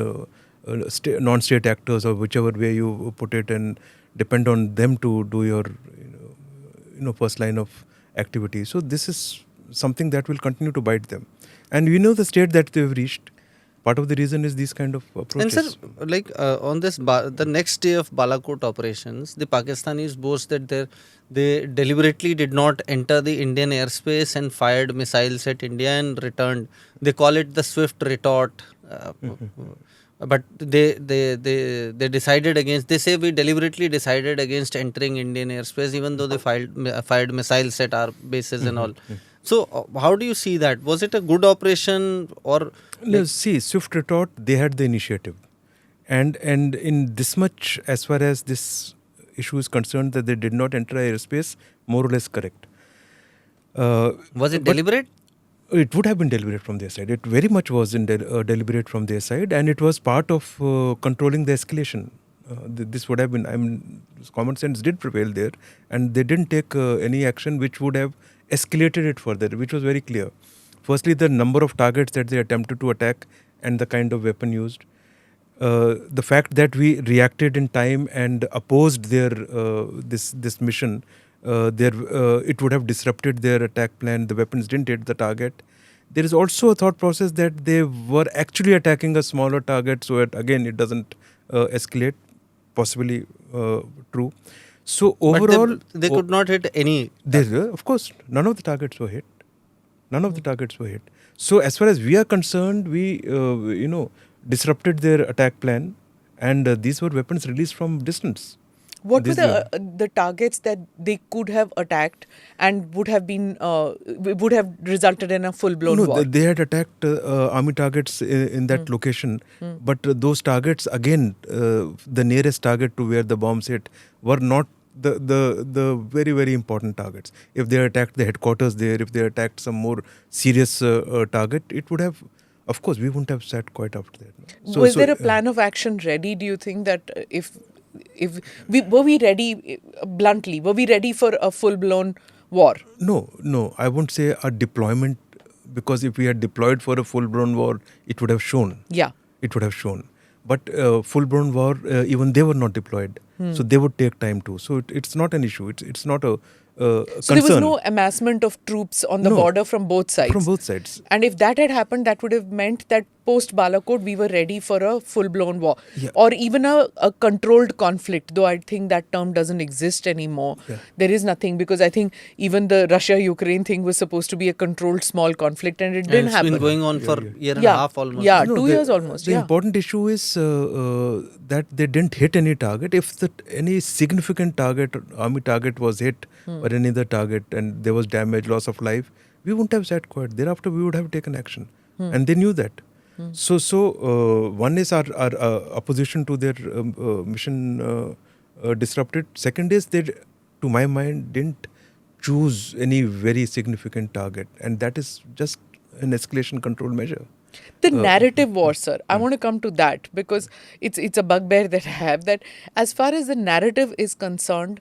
non-state actors, or whichever way you put it, and depend on them to do your, first line of activity. So this is something that will continue to bite them. And we know the state that they've reached. Part of the reason is these kind of approaches. And sir, on this, the next day of Balakot operations, the Pakistanis boast that they deliberately did not enter the Indian airspace and fired missiles at India and returned. They call it the swift retort. But they decided against. They say we deliberately decided against entering Indian airspace, even though they fired missiles at our bases and all. So how do you see that? Was it a good operation or? No, see, Swift retort, they had the initiative. And in this much, as far as this issue is concerned, that they did not enter airspace, more or less correct. Was it deliberate? It would have been deliberate from their side. It very much was deliberate from their side, and it was part of controlling the escalation. This would have been, common sense did prevail there, and they didn't take any action which would have escalated it further, which was very clear. Firstly, the number of targets that they attempted to attack and the kind of weapon used. The fact that we reacted in time and opposed their this mission, it would have disrupted their attack plan. The weapons didn't hit the target. There is also a thought process that they were actually attacking a smaller target, so that again it doesn't escalate. Possibly true. So overall, but they could not hit any. Of course, none of the targets were hit. None of the targets were hit. So as far as we are concerned, we disrupted their attack plan, and these were weapons released from distance. What were the targets that they could have attacked and would have resulted in a full-blown war? They had attacked army targets in that location, but those targets, again, the nearest target to where the bombs hit, were not the very, very important targets. If they attacked the headquarters there, if they attacked some more serious target, it would have, of course, we wouldn't have sat quite after that. Was there a plan of action ready? Do you think that were we ready, bluntly, were we ready for a full-blown war? No, I won't say a deployment, because if we had deployed for a full-blown war, it would have shown. Yeah. It would have shown. But full-blown war, even they were not deployed. So they would take time too. So it's not an issue. It's not a concern. So there was no amassment of troops on the border from both sides? From both sides. And if that had happened, that would have meant that post-Balakot, we were ready for a full-blown war. Yeah. Or even a controlled conflict, though I think that term doesn't exist anymore. Yeah. There is nothing, because I think even the Russia-Ukraine thing was supposed to be a controlled small conflict, and it didn't happen. It's been going on for a year and a half almost. Yeah, 2 years almost. The important issue is that they didn't hit any target. If any significant target, army target was hit, or any other target, and there was damage, loss of life, we wouldn't have sat quiet. Thereafter, we would have taken action. And they knew that. So one is our opposition to their mission disrupted. Second is they, to my mind, didn't choose any very significant target, and that is just an escalation control measure. The narrative war, sir, I want to come to that, because it's a bugbear that I have, that as far as the narrative is concerned,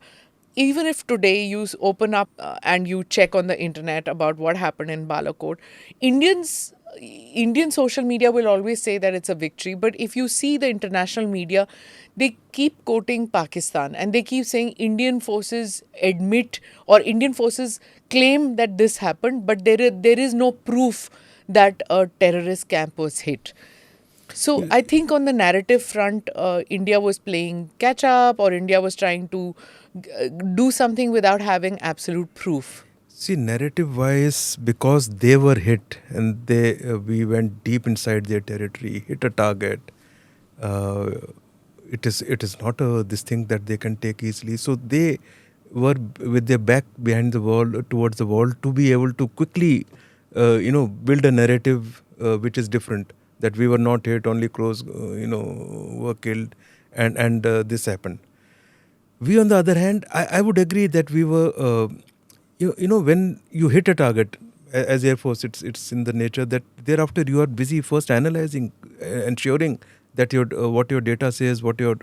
even if today you open up and you check on the internet about what happened in Balakot, Indian social media will always say that it's a victory. But if you see the international media, they keep quoting Pakistan, and they keep saying Indian forces admit, or Indian forces claim that this happened, but there is no proof that a terrorist camp was hit. So I think on the narrative front, India was playing catch up, or India was trying to do something without having absolute proof. See, narrative-wise, because they were hit and we went deep inside their territory, hit a target. It is not this thing that they can take easily. So they were with their back behind the wall, towards the wall, to be able to quickly, build a narrative which is different. That we were not hit, only close, were killed, and this happened. We, on the other hand, I would agree that we were. When you hit a target as Air Force, it's in the nature that thereafter you are busy first analyzing, ensuring that what your data says, what your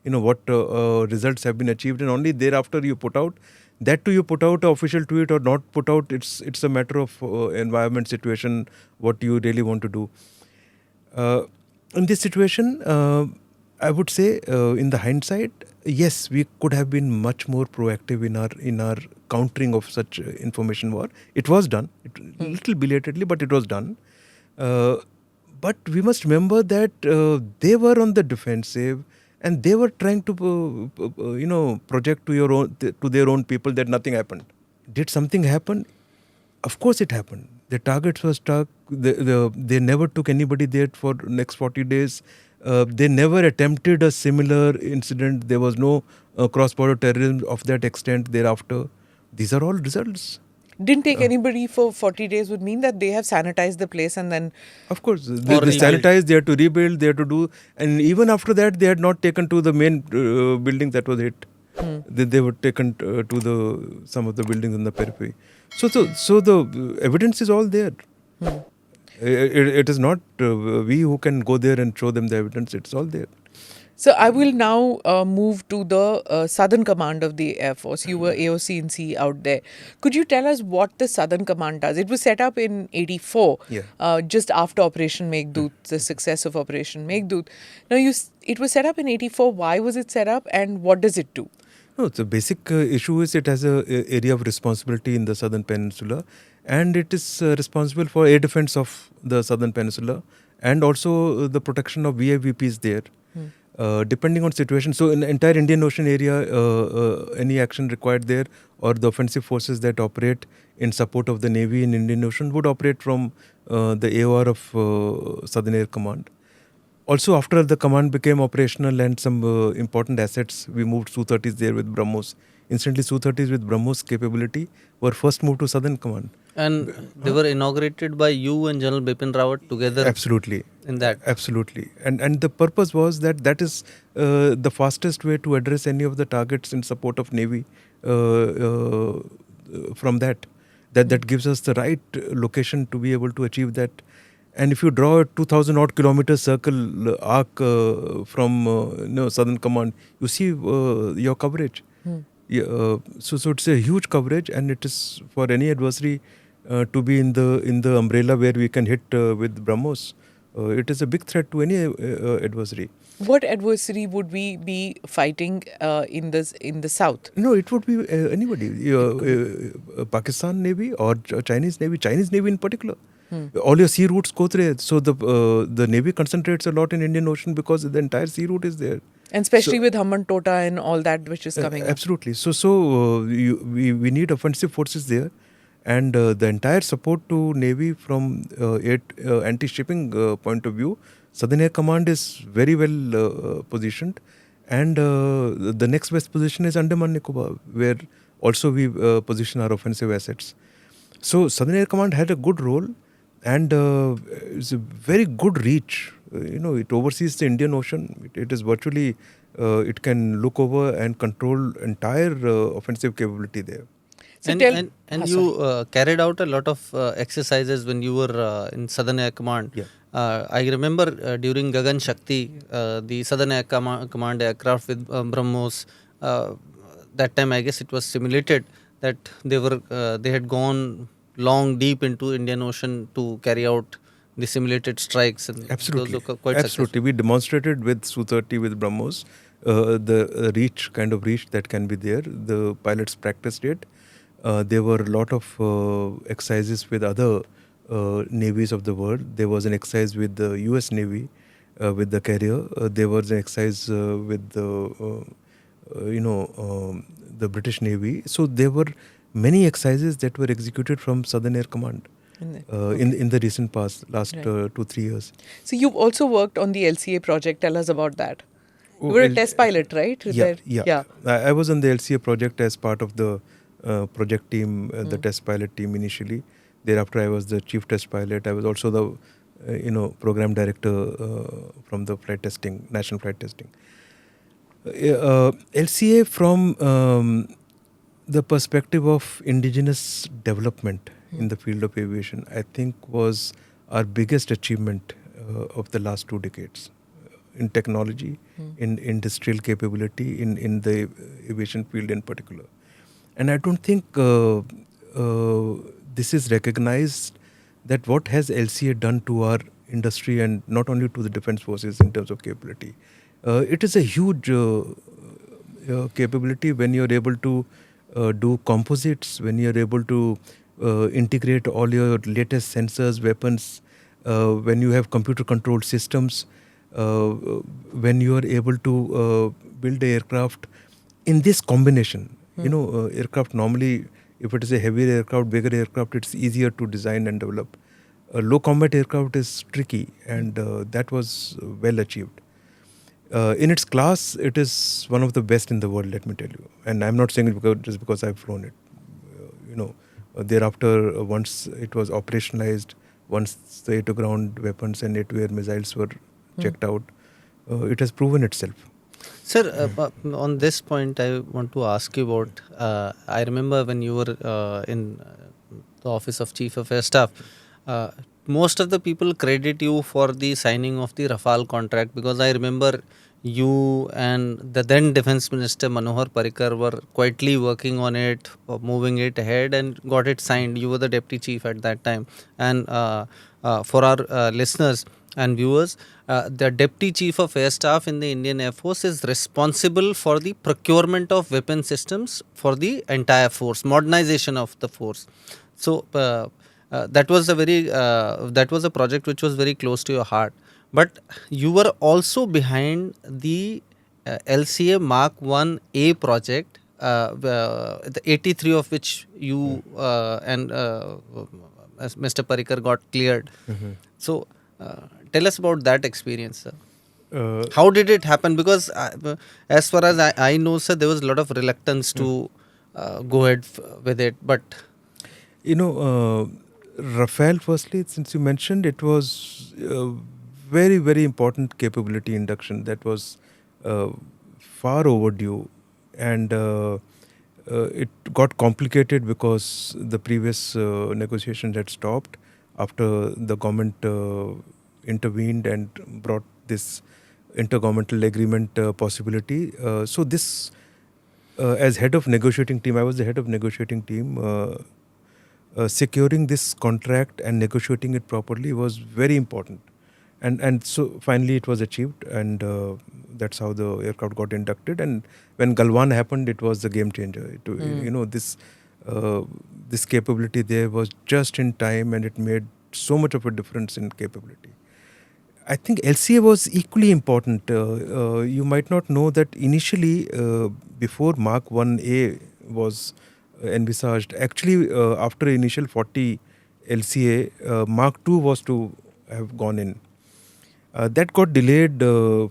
what results have been achieved, and only thereafter you put out. That too, you put out an official tweet or not put out. It's a matter of environment, situation, what you really want to do. In this situation, I would say, in the hindsight, yes, we could have been much more proactive in our countering of such information war. It was done, a little belatedly, but it was done. But we must remember that they were on the defensive, and they were trying to, project to their own people that nothing happened. Did something happen? Of course, it happened. The targets were stuck. They never took anybody there for next 40 days. They never attempted a similar incident. There was no cross-border terrorism of that extent thereafter. These are all results. Didn't take anybody for 40 days would mean that they have sanitized the place and then... Of course, Or they rebuild. sanitized, they had to rebuild, they had to do, and even after that, they had not taken to the main building that was hit. They were taken to some of the buildings in the periphery. So the evidence is all there. It is not we who can go there and show them the evidence. It's all there. So I will now move to the Southern Command of the Air Force. You were AOC in C out there. Could you tell us what the Southern Command does? It was set up in 84, just after Operation Meghdoot, the success of Operation Meghdoot. Now, it was set up in 84. Why was it set up and what does it do? No, the basic issue is it has a area of responsibility in the Southern Peninsula, and it is responsible for air defense of the Southern Peninsula and also the protection of VIVPs there. Depending on situation, so in the entire Indian Ocean area, any action required there or the offensive forces that operate in support of the Navy in Indian Ocean would operate from the AOR of Southern Air Command. Also, after the command became operational and some important assets, we moved Su-30s there with BrahMos. Instantly, Su-30s with BrahMos capability were first moved to Southern Command. And they were inaugurated by you and General Bipin Rawat together. Absolutely. In that. Absolutely. And the purpose was that is the fastest way to address any of the targets in support of Navy from that. That gives us the right location to be able to achieve that. And if you draw a 2,000 odd kilometer circle arc from Southern Command, you see your coverage. So it's a huge coverage, and it is for any adversary to be in the umbrella where we can hit with BrahMos. It is a big threat to any adversary. What adversary would we be fighting in the south? No, it would be anybody. Pakistan Navy or Chinese Navy in particular. All your sea routes go through. So the Navy concentrates a lot in Indian Ocean because the entire sea route is there. And especially with Hammond-Tota and all that which is coming up. Absolutely. So we need offensive forces there. And the entire support to Navy from anti-shipping point of view, Southern Air Command is very well positioned. And the next best position is Andaman Nicobar, where also we position our offensive assets. So Southern Air Command had a good role, and it's a very good reach. It oversees the Indian Ocean. It is virtually, it can look over and control entire offensive capability there. So and you carried out a lot of exercises when you were in Southern Air Command. Yeah. I remember during Gagan Shakti, the Southern Air Command aircraft with BrahMos, that time I guess it was simulated that they had gone long deep into Indian Ocean to carry out the simulated strikes. And Absolutely. Those were quite Absolutely. successful. We demonstrated with Su-30 with BrahMos the kind of reach that can be there. The pilots practiced it. There were a lot of exercises with other navies of the world. There was an exercise with the US Navy with the carrier. There was an exercise with the British Navy. So there were many exercises that were executed from Southern Air Command in the recent past, last 2-3 years. So you've also worked on the LCA project. Tell us about that. You were a test pilot, right? Yeah. I was on the LCA project as part of the project team, the test pilot team initially. Thereafter, I was the chief test pilot. I was also the program director from the flight testing, national flight testing. LCA from the perspective of indigenous development in the field of aviation, I think was our biggest achievement of the last 2 decades in technology, in industrial capability, in the aviation field in particular. And I don't think this is recognized that what has LCA done to our industry and not only to the defense forces in terms of capability. It is a huge capability when you're able to do composites, when you're able to integrate all your latest sensors, weapons, when you have computer controlled systems, when you are able to build an aircraft in this combination. Aircraft normally, if it is a heavier aircraft, bigger aircraft, it's easier to design and develop. A low combat aircraft is tricky, and that was well achieved. In its class, it is one of the best in the world, let me tell you. And I'm not saying it just because I've flown it. Thereafter, once it was operationalized, once the air-to-ground weapons and air-to-air missiles were checked out, it has proven itself. Sir, on this point, I want to ask you about. I remember when you were in the office of Chief of Air Staff, most of the people credit you for the signing of the Rafale contract, because I remember you and the then Defence Minister Manohar Parrikar were quietly working on it, moving it ahead, and got it signed. You were the Deputy Chief at that time. And for our listeners and viewers, the Deputy Chief of Air Staff in the Indian Air Force is responsible for the procurement of weapon systems for the entire force, modernization of the force. So that was a project which was very close to your heart. But you were also behind the LCA Mark 1A project, the 83 of which you and Mr. Parrikar got cleared. So tell us about that experience, sir. How did it happen? Because as far as I know, sir, there was a lot of reluctance to go ahead with it. But Rafale, firstly, since you mentioned, it was very, very important capability induction that was far overdue, and it got complicated because the previous negotiations had stopped after the government intervened and brought this intergovernmental agreement possibility. So this, as head of negotiating team, I was the head of negotiating team. Securing this contract and negotiating it properly was very important. And so finally it was achieved, and that's how the aircraft got inducted. And when Galwan happened, it was the game changer. This capability there was just in time, and it made so much of a difference in capability. I think LCA was equally important. You might not know that initially, before Mark 1A was envisaged, actually after initial 40 LCA, Mark 2 was to have gone in. That got delayed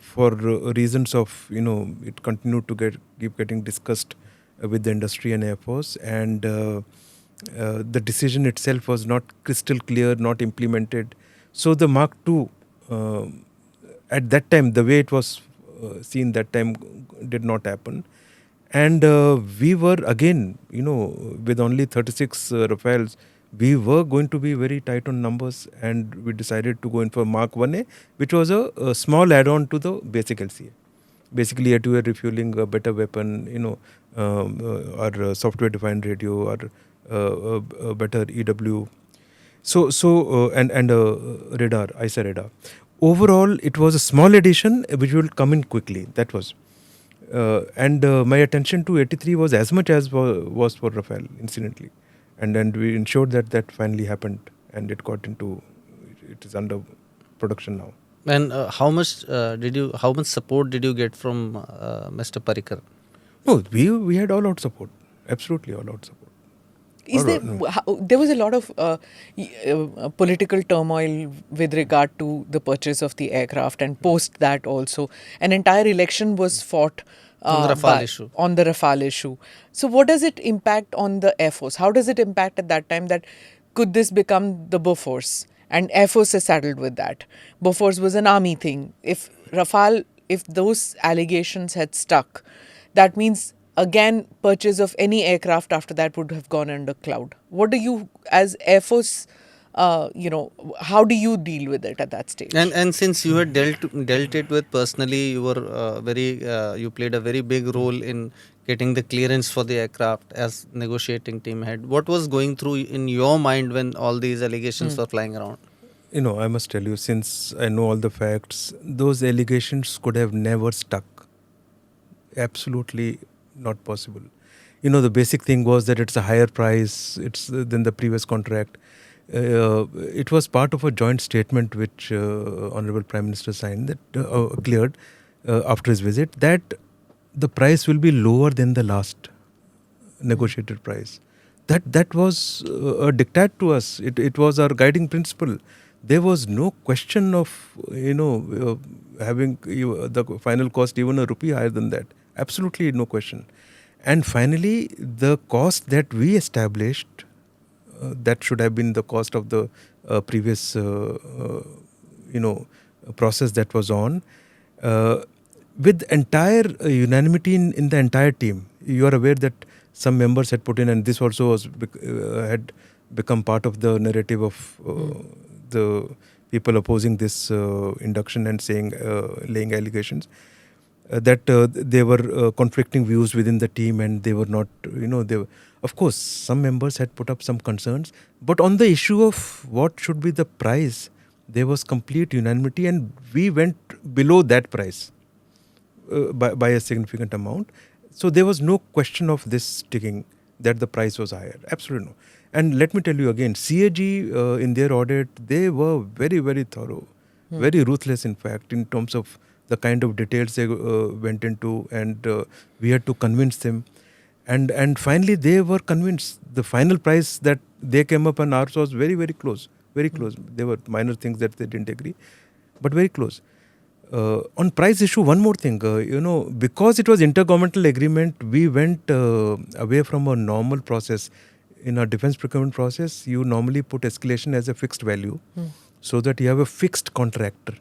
for reasons of, it continued to keep getting discussed with the industry and Air Force, and the decision itself was not crystal clear, not implemented. So the Mark 2, at that time, the way it was seen that time, did not happen. And we were again, with only 36 Rafales, we were going to be very tight on numbers, and we decided to go in for Mark 1A, which was a small add-on to the basic LCA. Basically, air-to-air refueling, a better weapon, or software-defined radio, or a better EW. And radar, ISA radar. Overall, it was a small addition which will come in quickly. That was. And my attention to 83 was as much as was for Rafale, incidentally. And we ensured that finally happened, and it is under production now. And how much support did you get from Mr. Parrikar? No, we had all out support, absolutely all out support. There was a lot of political turmoil with regard to the purchase of the aircraft, and post that also an entire election was fought on the Rafale issue. So what does it impact on the Air Force? How does it impact at that time that could this become the Bofors? And Air Force is saddled with that. Bofors was an army thing. If those allegations had stuck, that means again purchase of any aircraft after that would have gone under cloud. What do you, as Air Force, how do you deal with it at that stage? And since you had dealt it with personally, you were you played a very big role in getting the clearance for the aircraft as negotiating team head. What was going through in your mind when all these allegations were flying around? I must tell you, since I know all the facts, those allegations could have never stuck. Absolutely not possible. The basic thing was that it's a higher price than the previous contract. It was part of a joint statement which Honorable Prime Minister signed, that cleared after his visit, that the price will be lower than the last negotiated price. That was a diktat to us. It was our guiding principle, there was no question of, having the final cost even a rupee higher than that. Absolutely no question. And finally, the cost that we established, that should have been the cost of the previous, process that was on, with entire unanimity in the entire team. You are aware that some members had put in, and this also was had become part of the narrative of the people opposing this induction and saying, laying allegations, that there were conflicting views within the team, and they were not, of course, some members had put up some concerns, but on the issue of what should be the price, there was complete unanimity, and we went below that price by a significant amount. So there was no question of this sticking, that the price was higher. Absolutely no. And let me tell you again, CAG in their audit, they were very, very thorough, very ruthless, in fact, in terms of the kind of details they went into, and we had to convince them. And finally, they were convinced. The final price that they came up and ours was very, very close. Very close. There were minor things that they didn't agree, but very close. On price issue, one more thing, because it was intergovernmental agreement, we went away from a normal process. In a defense procurement process, you normally put escalation as a fixed value, so that you have a fixed contract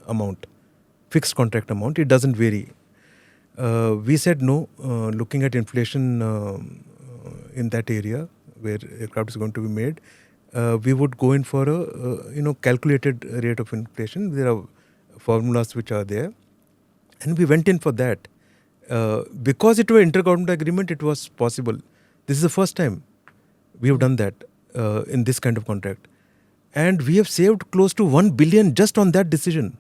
amount. It doesn't vary. We said no, looking at inflation in that area where aircraft is going to be made, we would go in for a calculated rate of inflation. There are formulas which are there, and we went in for that. Because it was intergovernmental agreement, it was possible. This is the first time we have done that in this kind of contract, and we have saved close to 1 billion just on that decision.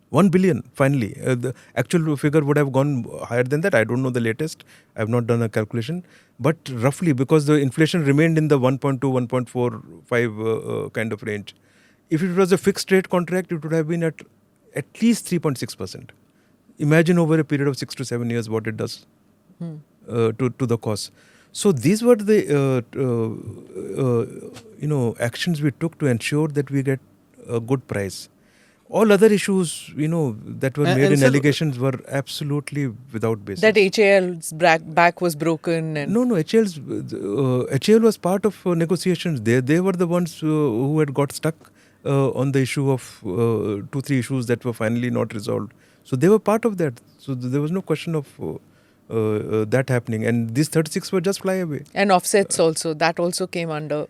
1 billion finally. The actual figure would have gone higher than that. I don't know the latest. I have not done a calculation. But roughly, because the inflation remained in the 1.2, 1.45 kind of range. If it was a fixed rate contract, it would have been at least 3.6%. Imagine over a period of 6 to 7 years what it does to the cost. So these were the actions we took to ensure that we get a good price. All other issues, that were made in allegations were absolutely without basis. That HAL's back was broken. And No, HAL was part of negotiations. They were the ones who had got stuck on the issue of 2-3 issues that were finally not resolved. So they were part of that. So there was no question of that happening. And these 36 were just flyaway. And offsets also. That also came under.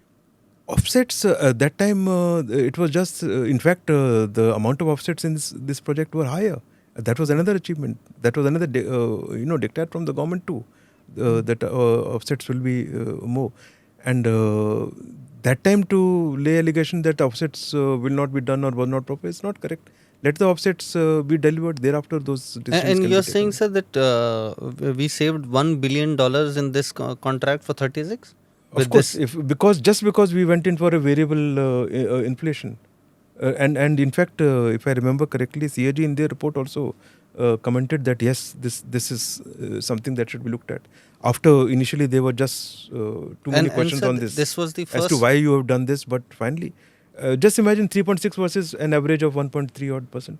Offsets, that time, it was just, in fact, the amount of offsets in this project were higher. That was another achievement. That was another, diktat from the government too, that offsets will be more. And that time to lay allegation that offsets will not be done or was not proper is not correct. Let the offsets be delivered. Thereafter, those decisions And you're saying, sir, that we saved $1 billion in this contract for 36? Of course, because we went in for a variable inflation. And in fact, if I remember correctly, CAG in their report also commented that yes, this is something that should be looked at. After initially there were just too many questions on this. This was the first, as to why you have done this, but finally, just imagine 3.6 versus an average of 1.3 odd %.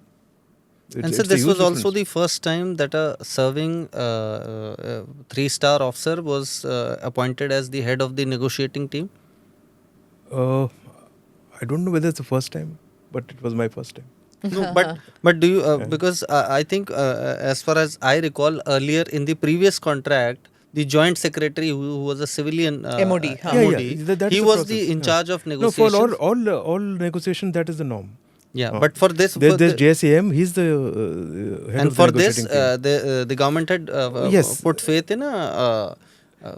And so this was also the first time that a serving 3-star officer was appointed as the head of the negotiating team? I don't know whether it's the first time, but it was my first time. No, but do you, because I think as far as I recall, earlier in the previous contract, the joint secretary who was a civilian MOD, he was the in charge of negotiations. No, for all negotiation, that is the norm. Yeah, but for this, there's JSAM. He's the head and of for the this, team. the government had put faith in a.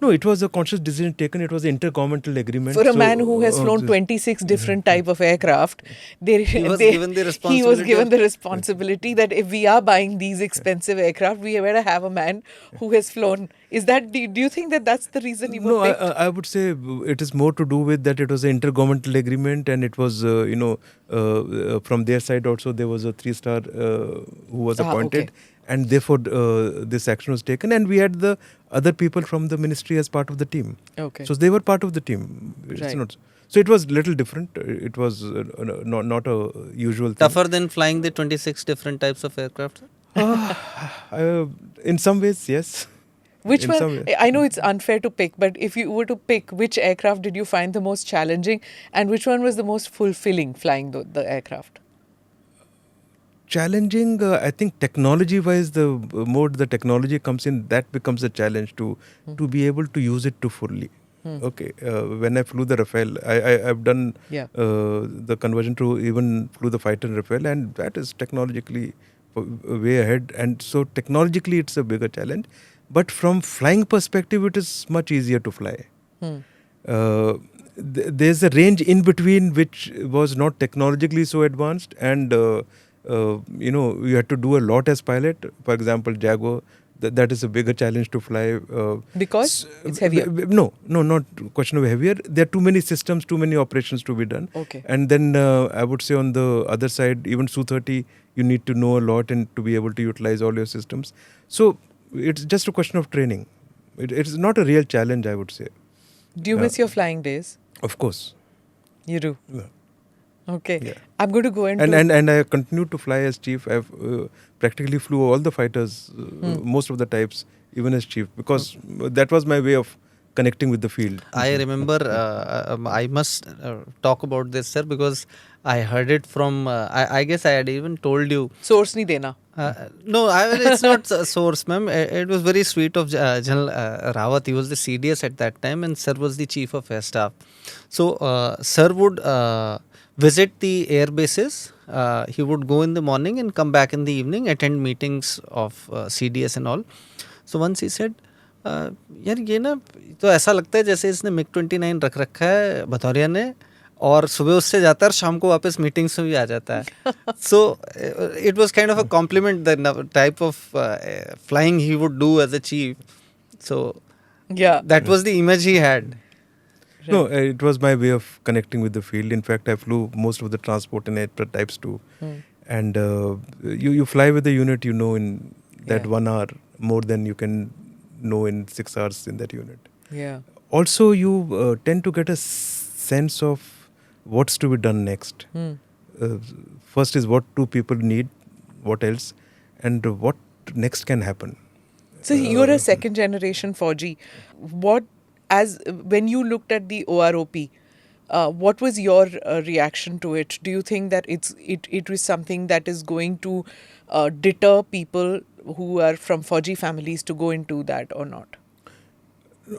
No, it was a conscious decision taken. It was an intergovernmental agreement. For a man who has flown 26 different type of aircraft, he was given the responsibility that if we are buying these expensive aircraft, we better have a man who has flown. Is that? Do you think that that's the reason you were picked? I would say it is more to do with that it was an intergovernmental agreement, and it was from their side also there was a 3-star who was appointed, and therefore this action was taken. And we had the other people from the ministry as part of the team. Okay. So they were part of the team. It's Right. not, so it was little different. It was not a usual thing. Tougher than flying the 26 different types of aircraft? In some ways, yes. Which In some one? way. I know it's unfair to pick, but if you were to pick, which aircraft did you find the most challenging, and which one was the most fulfilling flying the aircraft? Challenging, I think technology-wise, the more the technology comes in, that becomes a challenge to be able to use it to fully. Okay, when I flew the Rafale, I've done Yeah. the conversion to even flew the fighter Rafale, and that is technologically way ahead. And so technologically, it's a bigger challenge. But from flying perspective, it is much easier to fly. There's a range in between which was not technologically so advanced, and you had to do a lot as pilot. For example, Jaguar, that is a bigger challenge to fly. Because it's heavier. No, not question of heavier. There are too many systems, too many operations to be done. Okay. And then I would say on the other side, even Su-30, you need to know a lot and to be able to utilize all your systems. So it's just a question of training. It's not a real challenge, I would say. Do you miss your flying days? Of course. You do. Yeah. Okay. Yeah. I'm going to go into... And I continued to fly as chief. I've practically flew all the fighters, most of the types, even as chief, because that was my way of connecting with the field. I remember, I must talk about this, sir, because I heard it from, I guess I had even told you. Source nahi dena. No, it's not a source, ma'am. It was very sweet of General Rawat. He was the CDS at that time, and sir was the chief of air staff. So, sir would visit the air bases. He would go in the morning and come back in the evening, attend meetings of CDS and all. So once he said, यार ये ना तो ऐसा लगता है जैसे इसने MiG-29 रख रखा है भदौरिया ने, और सुबह उससे जाता है और शाम को वापस मीटिंग्स में भी आ जाता है. So it was kind of a compliment, the type of flying he would do as a chief. So Yeah. that was the image he had. No, it was my way of connecting with the field. In fact, I flew most of the transport and air types too. And you fly with the unit, you know, in that 1 hour more than you can know in 6 hours in that unit. Yeah. Also, you tend to get a sense of what's to be done next. First is what do people need, what else, and what next can happen. So you're a second generation Fauji. When you looked at the OROP, what was your reaction to it? Do you think that it was something that is going to deter people who are from Fauji families to go into that or not?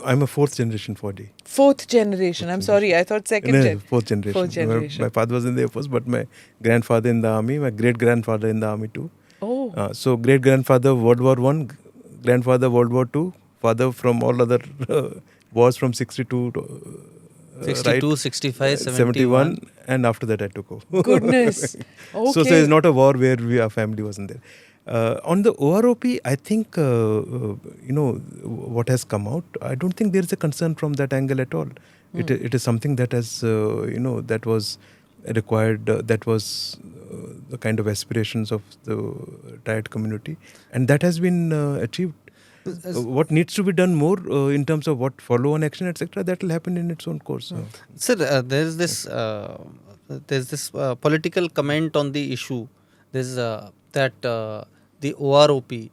I'm a fourth generation 4D. Fourth generation. I'm sorry, I thought second generation. Fourth generation. Fourth generation. My father was in the Air Force, but my grandfather in the army, my great-grandfather in the army too. Oh. So great-grandfather World War I, grandfather World War II, father from all other wars from 62 to 62, 65, 71. And after that I took over. Goodness. Okay. So it's not a war where our family wasn't there. On the OROP, I think, what has come out, I don't think there is a concern from that angle at all. It is something that has, that was required, that was the kind of aspirations of the retired community. And that has been achieved. What needs to be done more in terms of what follow-on action, etc., that will happen in its own course. Sir, there's this political comment on the issue. There's that the OROP,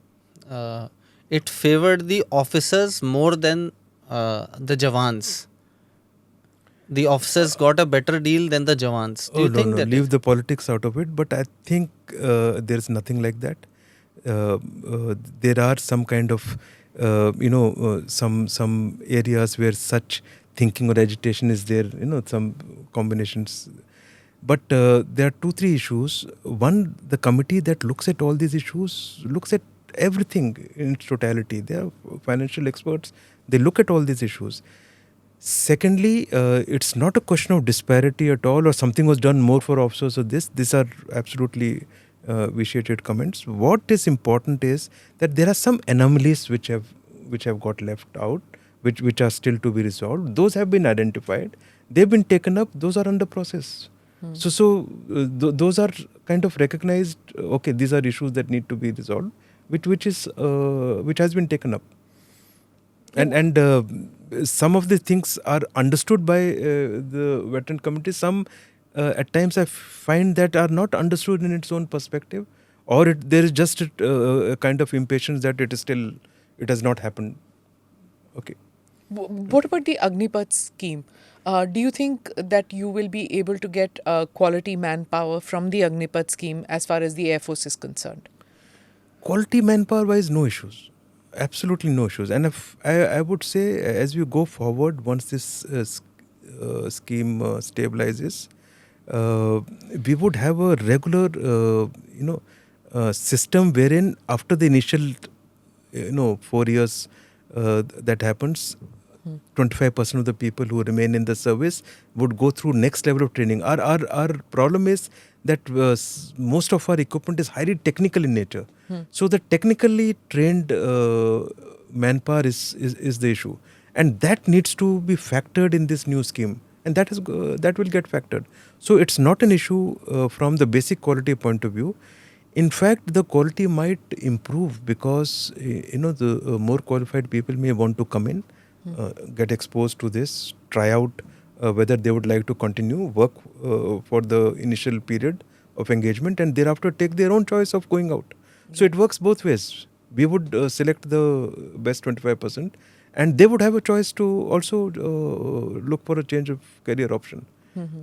it favored the officers more than the Jawans. The officers got a better deal than the Jawans. Do you think that? Leave the politics out of it, but I think there's nothing like that. There are some kind of, some areas where such thinking or agitation is there, some combinations. But there are 2-3 issues. One, the committee that looks at all these issues looks at everything in its totality. They are financial experts. They look at all these issues. Secondly, it's not a question of disparity at all or something was done more for officers or this. These are absolutely vitiated comments. What is important is that there are some anomalies which have got left out, which are still to be resolved. Those have been identified. They've been taken up. Those are under process. So those are kind of recognized. Okay, these are issues that need to be resolved. which has been taken up. And some of the things are understood by the veteran community. Some at times I find that are not understood in its own perspective, or there is just a kind of impatience that it has not happened. Okay. What about the Agnipath scheme? Do you think that you will be able to get quality manpower from the Agnipath scheme as far as the Air Force is concerned? Quality manpower wise, no issues. Absolutely no issues. And if I would say, as we go forward, once this scheme stabilizes, we would have a regular, system wherein after the initial, 4 years that happens, 25% of the people who remain in the service would go through next level of training. Our problem is that most of our equipment is highly technical in nature. So the technically trained manpower is the issue. And that needs to be factored in this new scheme. And that will get factored. So it's not an issue from the basic quality point of view. In fact, the quality might improve because, the more qualified people may want to come in, get exposed to this, try out whether they would like to continue work for the initial period of engagement, and thereafter take their own choice of going out. So it works both ways. We would select the best 25%, and they would have a choice to also look for a change of career option.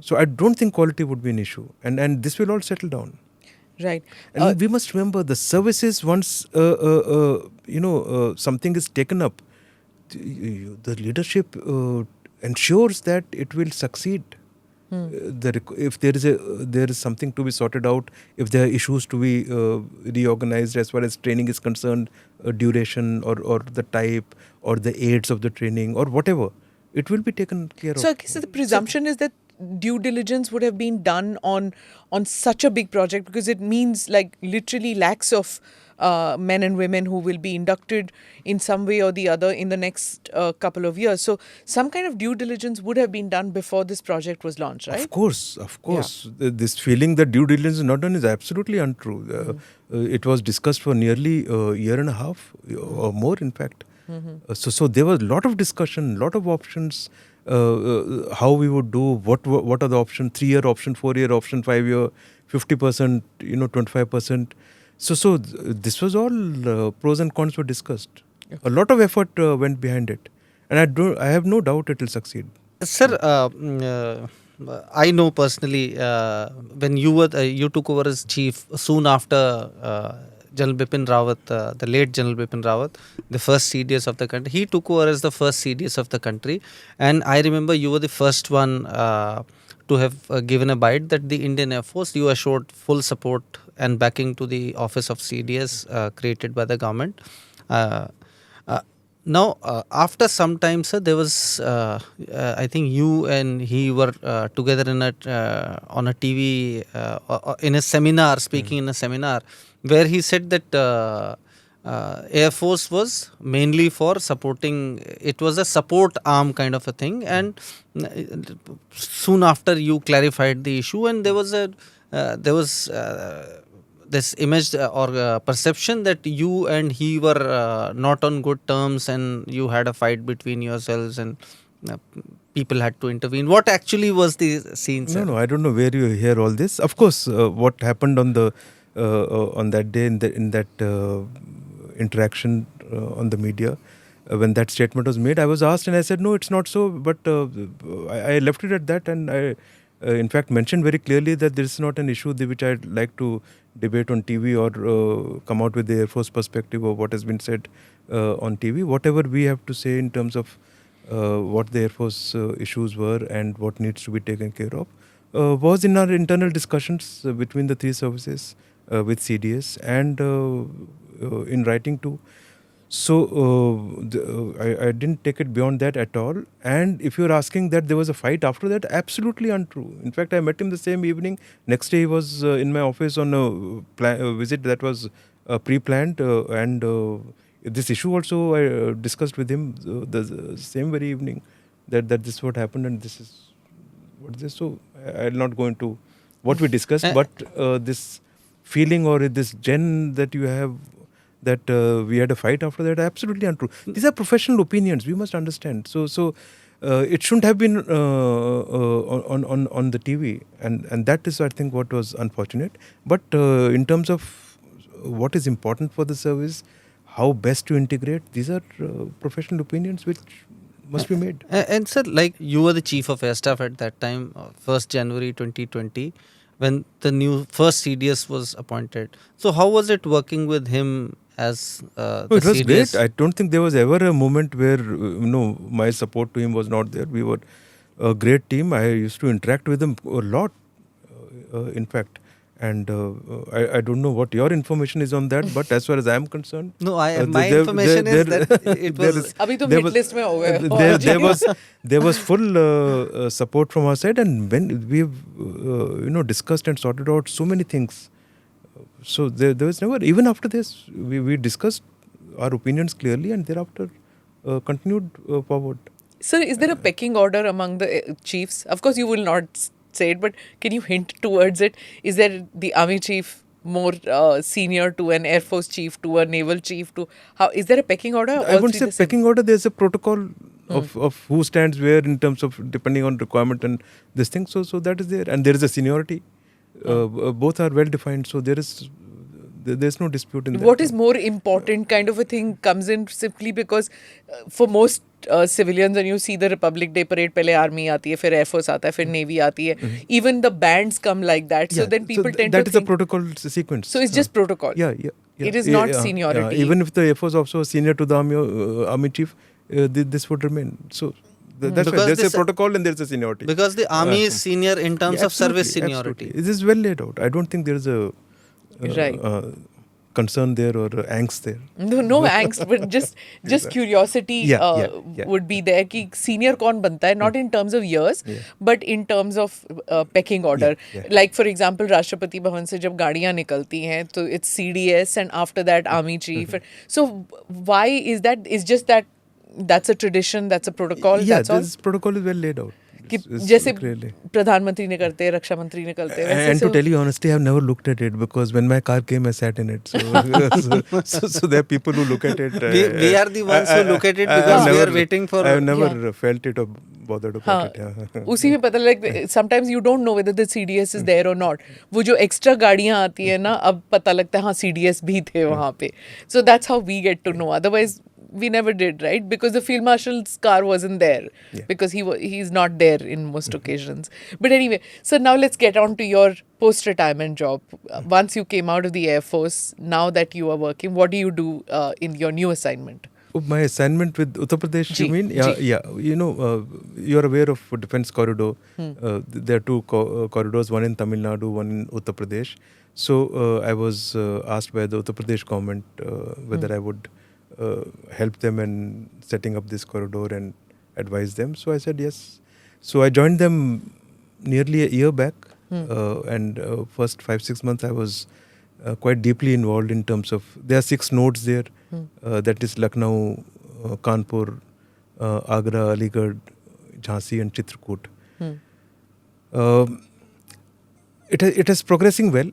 So I don't think quality would be an issue, and this will all settle down. Right. And we must remember the services, once something is taken up, the leadership ensures that it will succeed. If there is something to be sorted out, if there are issues to be reorganized as far as training is concerned, duration or the type or the aids of the training or whatever, it will be taken care of. So I guess the presumption is that due diligence would have been done on such a big project, because it means like literally lakhs of men and women who will be inducted in some way or the other in the next couple of years. So some kind of due diligence would have been done before this project was launched, right? Of course. Yeah. This feeling that due diligence is not done is absolutely untrue. It was discussed for nearly a year and a half or more, in fact. So there was a lot of discussion, lot of options. How we would do, what are the options, 3-year option, 4-year option, 5-year, 50%, 25%. So this was all pros and cons were discussed. Okay. A lot of effort went behind it, and I have no doubt it will succeed. Sir, I know personally when you took over as chief soon after General Bipin Rawat, the late General Bipin Rawat, the first CDS of the country. He took over as the first CDS of the country, and I remember you were the first one to have given a bite that the Indian Air Force, you assured full support and backing to the office of CDS created by the government. Now, after some time, sir, there was, I think you and he were together on a TV, in a seminar, speaking in a seminar, where he said that Air Force was mainly for supporting, it was a support arm kind of a thing, and soon after you clarified the issue, and there was this image or perception that you and he were not on good terms, and you had a fight between yourselves, and people had to intervene. What actually was the scene, sir? No, I don't know where you hear all this. Of course, what happened on that day in that interaction on the media, when that statement was made, I was asked and I said, no, it's not so. But I left it at that, and I in fact mentioned very clearly that this is not an issue which I'd like to debate on TV or come out with the Air Force perspective of what has been said on TV. Whatever we have to say in terms of what the Air Force issues were and what needs to be taken care of was in our internal discussions between the three services with CDS and in writing too. So I didn't take it beyond that at all. And if you're asking that there was a fight after that, absolutely untrue. In fact, I met him the same evening. Next day he was in my office on a visit that was pre-planned. And this issue also I discussed with him the same very evening, that this is what happened and this is what this. So I'll not go into what we discussed, but this feeling or this gen that you have that we had a fight after that. Absolutely untrue. These are professional opinions. We must understand. So it shouldn't have been on the TV, and that is, I think, what was unfortunate. But in terms of what is important for the service, how best to integrate, these are professional opinions which must be made. And sir, like you were the chief of air staff at that time, 1st January 2020, when the new first CDS was appointed. So how was it working with him as the It was CDS? great. I don't think there was ever a moment where my support to him was not there. We were a great team. I used to interact with him a lot, in fact. And I don't know what your information is on that, but as far as I am concerned, No, my information is that it was. अभी तुम there hit was- list में हो गए हो। there was full support from our side, and when we've discussed and sorted out so many things. So there was never, even after this, we discussed our opinions clearly, and thereafter continued forward. Sir, is there a pecking order among the chiefs? Of course, you will not say it, but can you hint towards it? Is there the army chief more senior to an air force chief to a naval chief to how? Is there a pecking order? I wouldn't say pecking order. There's a protocol of who stands where in terms of depending on requirement and this thing. So that is there, and there is a seniority. Both are well defined. So there's no dispute in that. What is more important kind of a thing comes in simply because for most civilians, when you see the Republic Day parade, पहले army आती है, फिर air force आता है, फिर navy आती है. Even the bands come like that. So then people tend to that is a think. protocol sequence. So it's just protocol. Yeah. It is not seniority. Even if the Air Force officer was senior to the army chief, this would remain. So that's why Because there's a protocol and there's a seniority. Because the army is senior in terms of service seniority. Absolutely. This is well laid out. I don't think there's a Right. concern there or angst there. No angst, but just curiosity Yeah. would be there कि senior कौन बनता है, not in terms of years, but in terms of pecking order. Yeah. Like for example, Rashtrapati Bhavan से जब गाड़ियाँ निकलती हैं, तो it's CDS and after that army chief. So why is that? It's just that that's a tradition, that's a protocol. Yeah, that's all. this protocol is well laid out. कि It's जैसे clearly. प्रधानमंत्री ने करते हैं, रक्षा मंत्री ने करते हैं. And to tell you honestly, I've never looked at it because when my car came, I sat in it. So there are people who look at it. We are the ones who look at it because we are waiting for. I've never felt it or bothered about it. Yeah. उसी में पता like sometimes you don't know whether the CDS is there or not. वो जो extra गाड़ियाँ आती है ना, अब पता लगता है हाँ CDS भी थे वहाँ पे. So that's how we get to know. Otherwise we never did, right? Because the field marshal's car wasn't there because he's not there in most occasions. But anyway, so now let's get on to your post-retirement job. Once you came out of the Air Force, now that you are working, what do you do in your new assignment? My assignment with Uttar Pradesh, you mean? Yeah. You're aware of Defence Corridor. There are two corridors, one in Tamil Nadu, one in Uttar Pradesh. So I was asked by the Uttar Pradesh government whether I would help them in setting up this corridor and advise them. So I said yes. So I joined them nearly a year back. And first 5-6 months I was quite deeply involved in terms of, there are 6 nodes there. That is Lucknow, Kanpur, Agra, Aligarh, Jhansi and Chitrakoot. It is progressing well.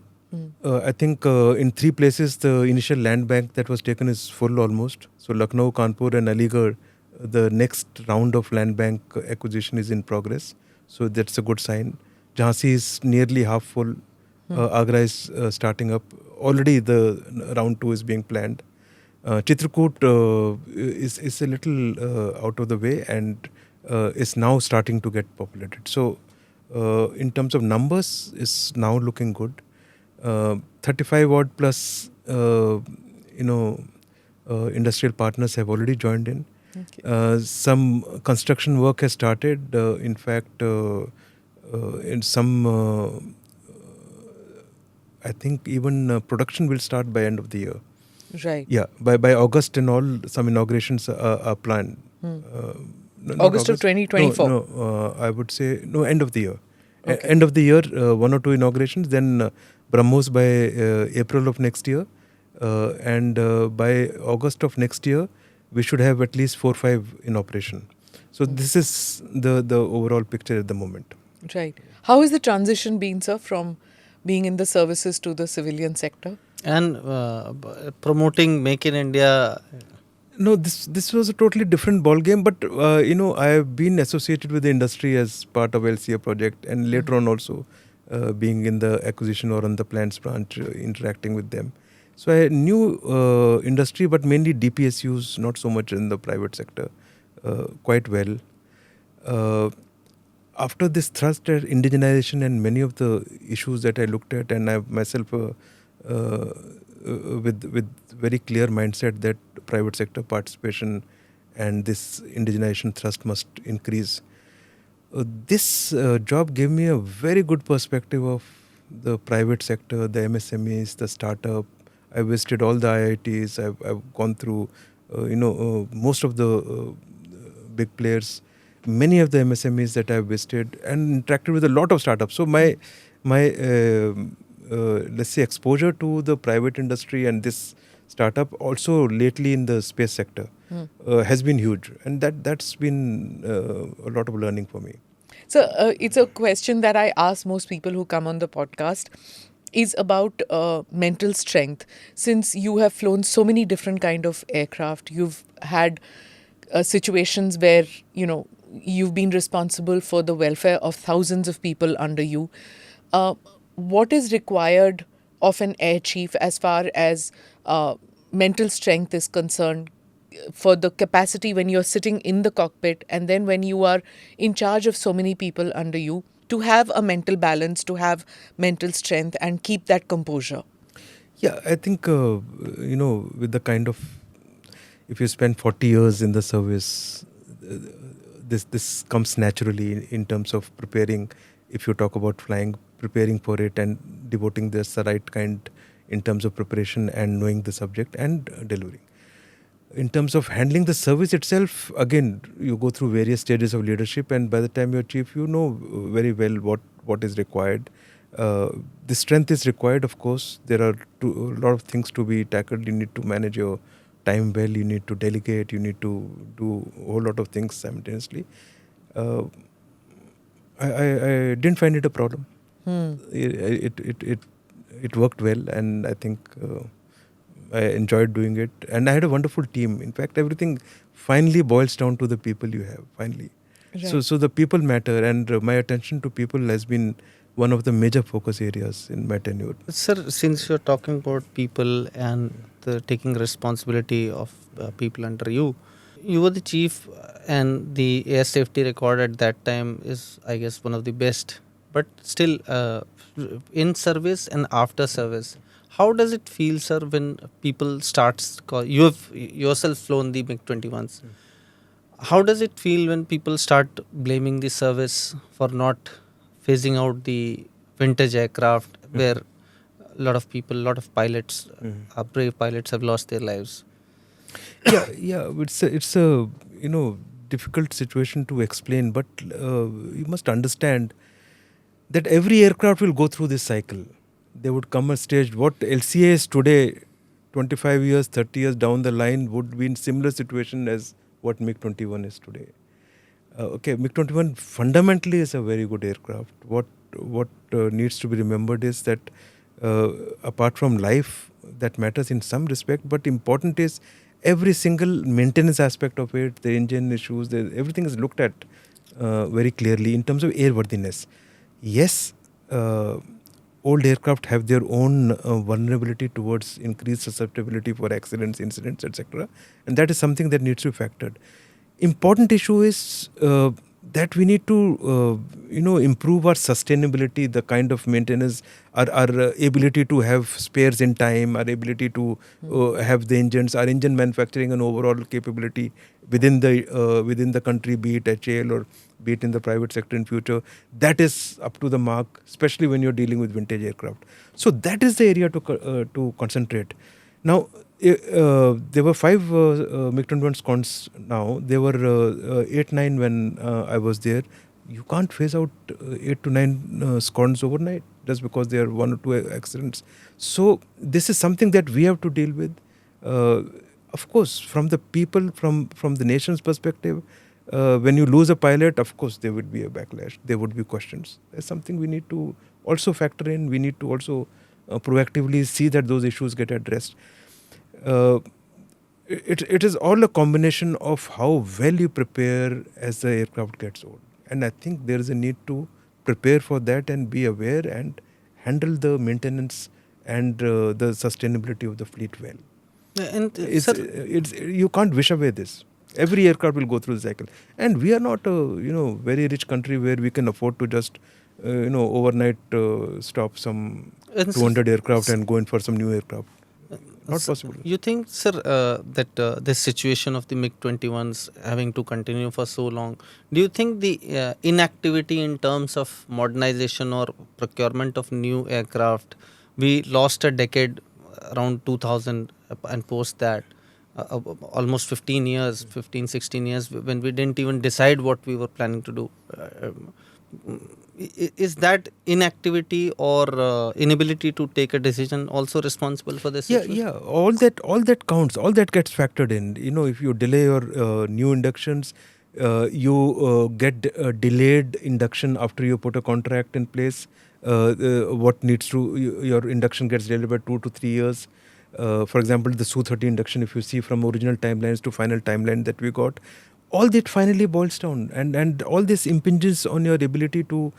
I think in 3 places the initial land bank that was taken is full almost. So Lucknow, Kanpur and Aligarh, the next round of land bank acquisition is in progress. So that's a good sign. Jhansi is nearly half full. Agra is starting up. Already the round 2 is being planned. Chitrakoot is a little out of the way and is now starting to get populated. So in terms of numbers, it's now looking good. 35 odd plus industrial partners have already joined in. Okay. Some construction work has started. In fact, in some I think even production will start by end of the year. Right. Yeah, by August and all, some inaugurations are planned. August of 2024? No, I would say, end of the year. Okay. End of the year, 1 or 2 inaugurations, then BrahMos by April of next year. And by August of next year, we should have at least 4 or 5 in operation. So this is the overall picture at the moment. Right. How has the transition been, sir, from being in the services to the civilian sector? And promoting Make in India. No, this was a totally different ball game. But I've been associated with the industry as part of LCA project, and later on also being in the acquisition or on the plants branch, interacting with them. So I knew industry, but mainly DPSUs, not so much in the private sector, quite well. After this thrust at indigenization and many of the issues that I looked at, and I myself with very clear mindset that private sector participation and this indigenization thrust must increase. This job gave me a very good perspective of the private sector, the MSMEs, the startup. I visited all the IITs. I've gone through, most of the big players, many of the MSMEs that I've visited, and interacted with a lot of startups. So my let's say exposure to the private industry and this startup also lately in the space sector has been huge, and that's been a lot of learning for me. So it's a question that I ask most people who come on the podcast is about mental strength. Since you have flown so many different kind of aircraft, you've had situations where you've been responsible for the welfare of thousands of people under you. What is required of an air chief as far as mental strength is concerned, for the capacity when you're sitting in the cockpit and then when you are in charge of so many people under you, to have a mental balance, to have mental strength and keep that composure? Yeah, I think, with the kind of, if you spend 40 years in the service, this comes naturally in terms of preparing. If you talk about flying, preparing for it and devoting this the right kind in terms of preparation and knowing the subject and delivering. In terms of handling the service itself, again, you go through various stages of leadership, and by the time you're chief, you know very well what is required. The strength is required, of course. There are a lot of things to be tackled. You need to manage your time well. You need to delegate. You need to do a whole lot of things simultaneously. I didn't find it a problem. It worked well, and I think I enjoyed doing it. And I had a wonderful team. In fact, everything finally boils down to the people you have. Finally, Right. so the people matter, and my attention to people has been one of the major focus areas in my tenure. Sir, since you're talking about people and taking responsibility of people under you, you were the chief, and the air safety record at that time is, I guess, one of the best. But still, in service and after service, how does it feel, sir, when people you have yourself flown the MiG-21s. How does it feel when people start blaming the service for not phasing out the vintage aircraft where a lot of people, a lot of pilots, brave pilots have lost their lives? Yeah. It's a difficult situation to explain, but you must understand that every aircraft will go through this cycle. There would come a stage. What LCA is today, 25 years, 30 years down the line, would be in similar situation as what MiG-21 is today. MiG-21 fundamentally is a very good aircraft. What needs to be remembered is that apart from life, that matters in some respect, but important is every single maintenance aspect of it, the engine issues, everything is looked at very clearly in terms of airworthiness. Yes, old aircraft have their own vulnerability towards increased susceptibility for accidents, incidents, etc. And that is something that needs to be factored. Important issue is that we need to, improve our sustainability, the kind of maintenance, our ability to have spares in time, our ability to have the engines, our engine manufacturing and overall capability within the country, be it HAL or be it in the private sector in future, that is up to the mark, especially when you're dealing with vintage aircraft. So that is the area to concentrate. Now, there were 5 MiG-21 squadrons now. There were 8, 9 when I was there. You can't phase out 8 to 9 squadrons overnight just because there are 1 or 2 accidents. So this is something that we have to deal with. Of course, from the people, from the nation's perspective, when you lose a pilot, of course, there would be a backlash. There would be questions. That's something we need to also factor in. We need to also proactively see that those issues get addressed. It is all a combination of how well you prepare as the aircraft gets old. And I think there is a need to prepare for that and be aware and handle the maintenance and the sustainability of the fleet well. And It's you can't wish away this. Every aircraft will go through the cycle, and we are not a very rich country where we can afford to just overnight stop some And 200 aircraft and go in for some new aircraft. Not possible. You think, sir, that this situation of the MiG-21s having to continue for so long, do you think the inactivity in terms of modernization or procurement of new aircraft, we lost a decade around 2000 and post that, almost 15 years, 16 years, when we didn't even decide what we were planning to do. Is that inactivity or inability to take a decision also responsible for this situation? Yeah. All that counts. All that gets factored in. If you delay your new inductions, you get delayed induction after you put a contract in place. What needs to your induction gets delayed by 2 to 3 years. For example, the Su-30 induction, if you see from original timelines to final timeline that we got, all that finally boils down, and all this impinges on your ability to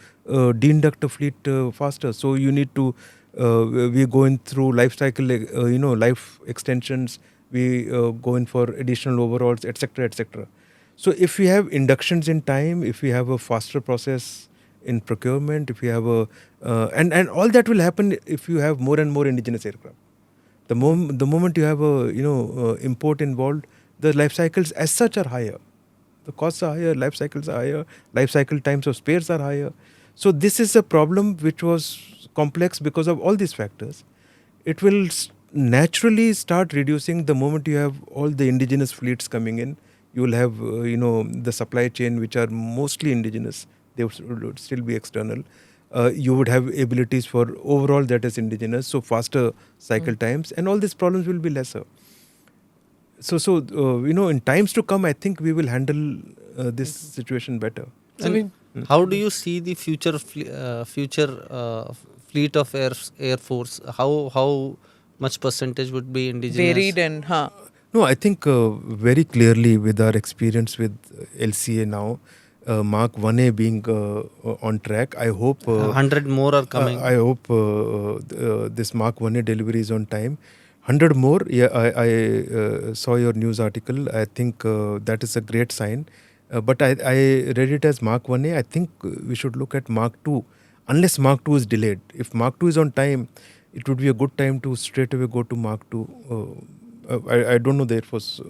de-induct a fleet faster. So you need to, we're going through life cycle, life extensions, we go in for additional overhauls, etc., etc. So if we have inductions in time, if we have a faster process in procurement, if we have and all that will happen if you have more and more indigenous aircraft. The moment you have import involved, the life cycles as such are higher. The costs are higher, life cycles are higher, life cycle times of spares are higher. So this is a problem which was complex because of all these factors. It will naturally start reducing the moment you have all the indigenous fleets coming in. You will have the supply chain which are mostly indigenous. They would still be external. You would have abilities for overall that is indigenous, so faster cycle times, and all these problems will be lesser. So in times to come, I think we will handle this situation better. And how do you see the future fleet of Air Force? How much percentage would be indigenous? Varied and No, I think very clearly with our experience with LCA now, Mark 1A being on track, I hope 100 more are coming. I hope this Mark 1A delivery is on time. 100 more, yeah, I saw your news article. I think that is a great sign. But I read it as Mark 1A. I think we should look at Mark 2, unless Mark 2 is delayed. If Mark 2 is on time, it would be a good time to straight away go to Mark 2. I don't know the Air Force,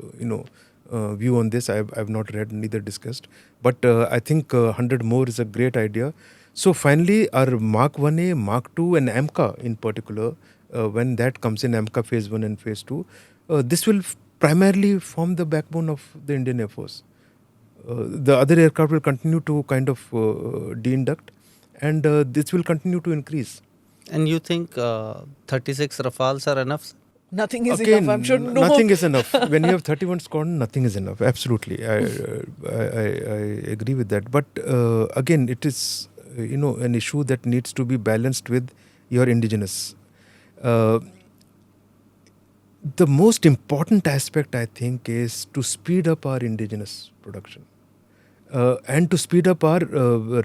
view on this. I've not read, neither discussed. But I think 100 more is a great idea. So finally, our Mark 1A, Mark 2 and AMCA in particular, when that comes in, AMCA phase 1 and phase 2, this will primarily form the backbone of the Indian Air Force. The other aircraft will continue to kind of de-induct, and this will continue to increase. And you think 36 Rafales are enough? Nothing is enough, I'm sure. No. Nothing is enough. When you have 31 squadron, nothing is enough. Absolutely. I agree with that. But again, it is an issue that needs to be balanced with your indigenous. The most important aspect, I think, is to speed up our indigenous production and to speed up our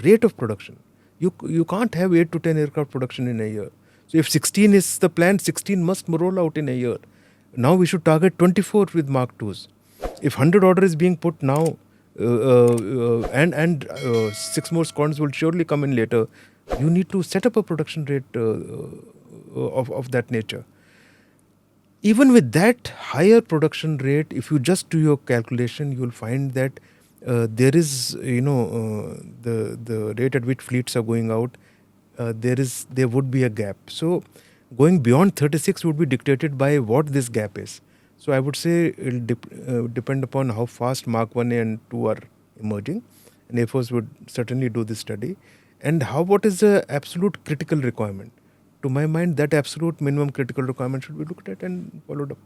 rate of production. You can't have 8 to 10 aircraft production in a year. So if 16 is the plan, 16 must roll out in a year. Now we should target 24 with Mark 2s. If 100 order is being put now, and 6 more squadrons will surely come in later, you need to set up a production rate of that nature. Even with that higher production rate, if you just do your calculation, you will find that there is, the rate at which fleets are going out, there would be a gap. So going beyond 36 would be dictated by what this gap is. So I would say it will depend upon how fast Mark 1A and 2 are emerging. And Air Force would certainly do this study. And what is the absolute critical requirement? To my mind, that absolute minimum critical requirement should be looked at and followed up.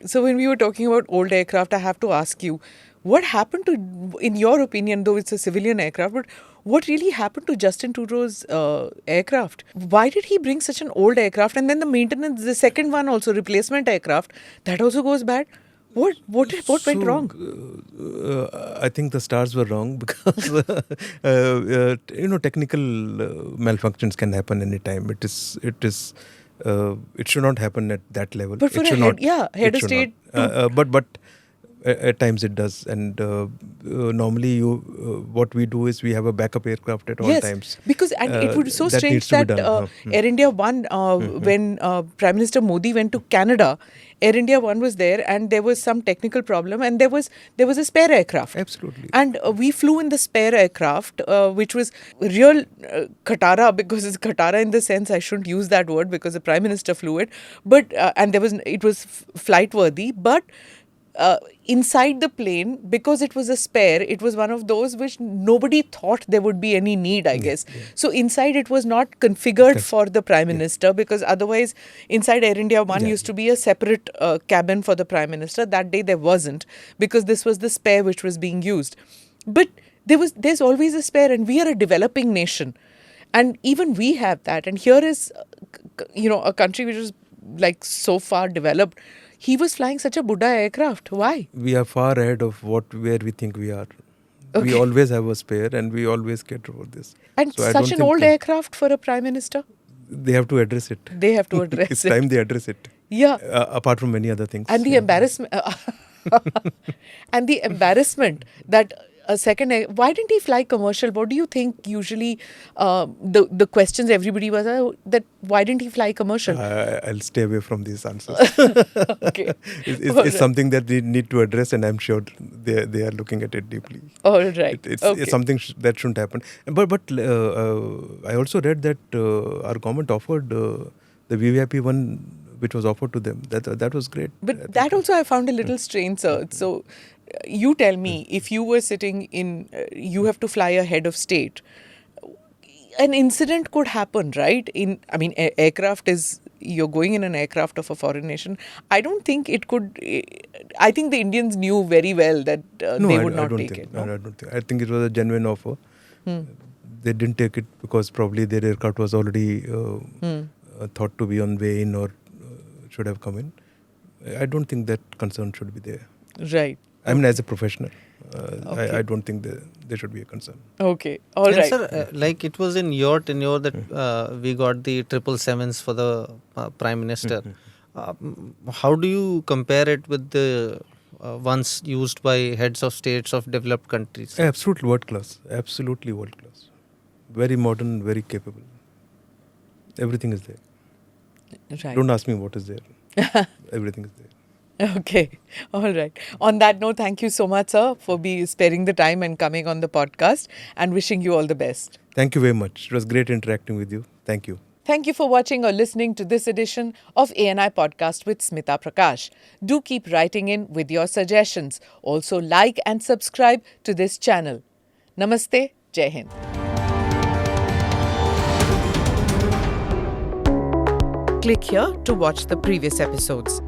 So when we were talking about old aircraft, I have to ask you, What happened to, in your opinion, though it's a civilian aircraft, but what really happened to Justin Trudeau's aircraft? Why did he bring such an old aircraft? And then the maintenance, the second one also, replacement aircraft, that also goes bad. What went wrong? I think the stars were wrong because technical malfunctions can happen anytime. It should not happen at that level. But for it a should head, not. Head of state. But at times it does, and normally what we do is we have a backup aircraft at all times. Because it would be so strange that Air India One, when Prime Minister Modi went to Canada, Air India One was there, and there was some technical problem, and there was a spare aircraft. Absolutely. And we flew in the spare aircraft, which was real Khatara, because it's Khatara in the sense, I shouldn't use that word because the Prime Minister flew it, but and it was flight worthy, but inside the plane, because it was a spare, it was one of those which nobody thought there would be any need, I guess. Yeah. So inside it was not configured for the Prime Minister, because otherwise inside Air India One used to be a separate cabin for the Prime Minister. That day there wasn't, because this was the spare which was being used. But there's always a spare, and we are a developing nation. And even we have that. And here is, a country which is like so far developed. He was flying such a Buddha aircraft. Why? We are far ahead of where we think we are. Okay. We always have a spare, and we always cater for this. And so such an old aircraft for a Prime Minister? They have to address it. It's time they address it. Yeah. Apart from many other things. And the embarrassment. And the embarrassment that a second, why didn't he fly commercial? What do you think usually the questions everybody was that why didn't he fly commercial? I'll stay away from these answers. Okay. It's something that they need to address, and I'm sure they are looking at it deeply. All right. It's something that shouldn't happen. But I also read that our government offered the VVIP one, which was offered to them. That was great. But that also I found a little strange, sir. So you tell me, if you were sitting in, you have to fly a head of state, an incident could happen, right? Aircraft is, you're going in an aircraft of a foreign nation. I don't think it could, I think the Indians knew very well that they would not take it. No, I don't think. I think it was a genuine offer. They didn't take it because probably their aircraft was already thought to be on way in or should have come in. I don't think that concern should be there. Right. I mean, as a professional, I don't think there should be a concern. Okay, all right. Sir, like it was in your tenure that we got the 777s for the Prime Minister. How do you compare it with the ones used by heads of states of developed countries? Absolutely world class. Absolutely world class. Very modern, very capable. Everything is there. Right. Don't ask me what is there. Everything is there. Okay. All right. On that note, thank you so much, sir, for sparing the time and coming on the podcast, and wishing you all the best. Thank you very much. It was great interacting with you. Thank you. Thank you for watching or listening to this edition of ANI Podcast with Smita Prakash. Do keep writing in with your suggestions. Also like and subscribe to this channel. Namaste. Jai Hind. Click here to watch the previous episodes.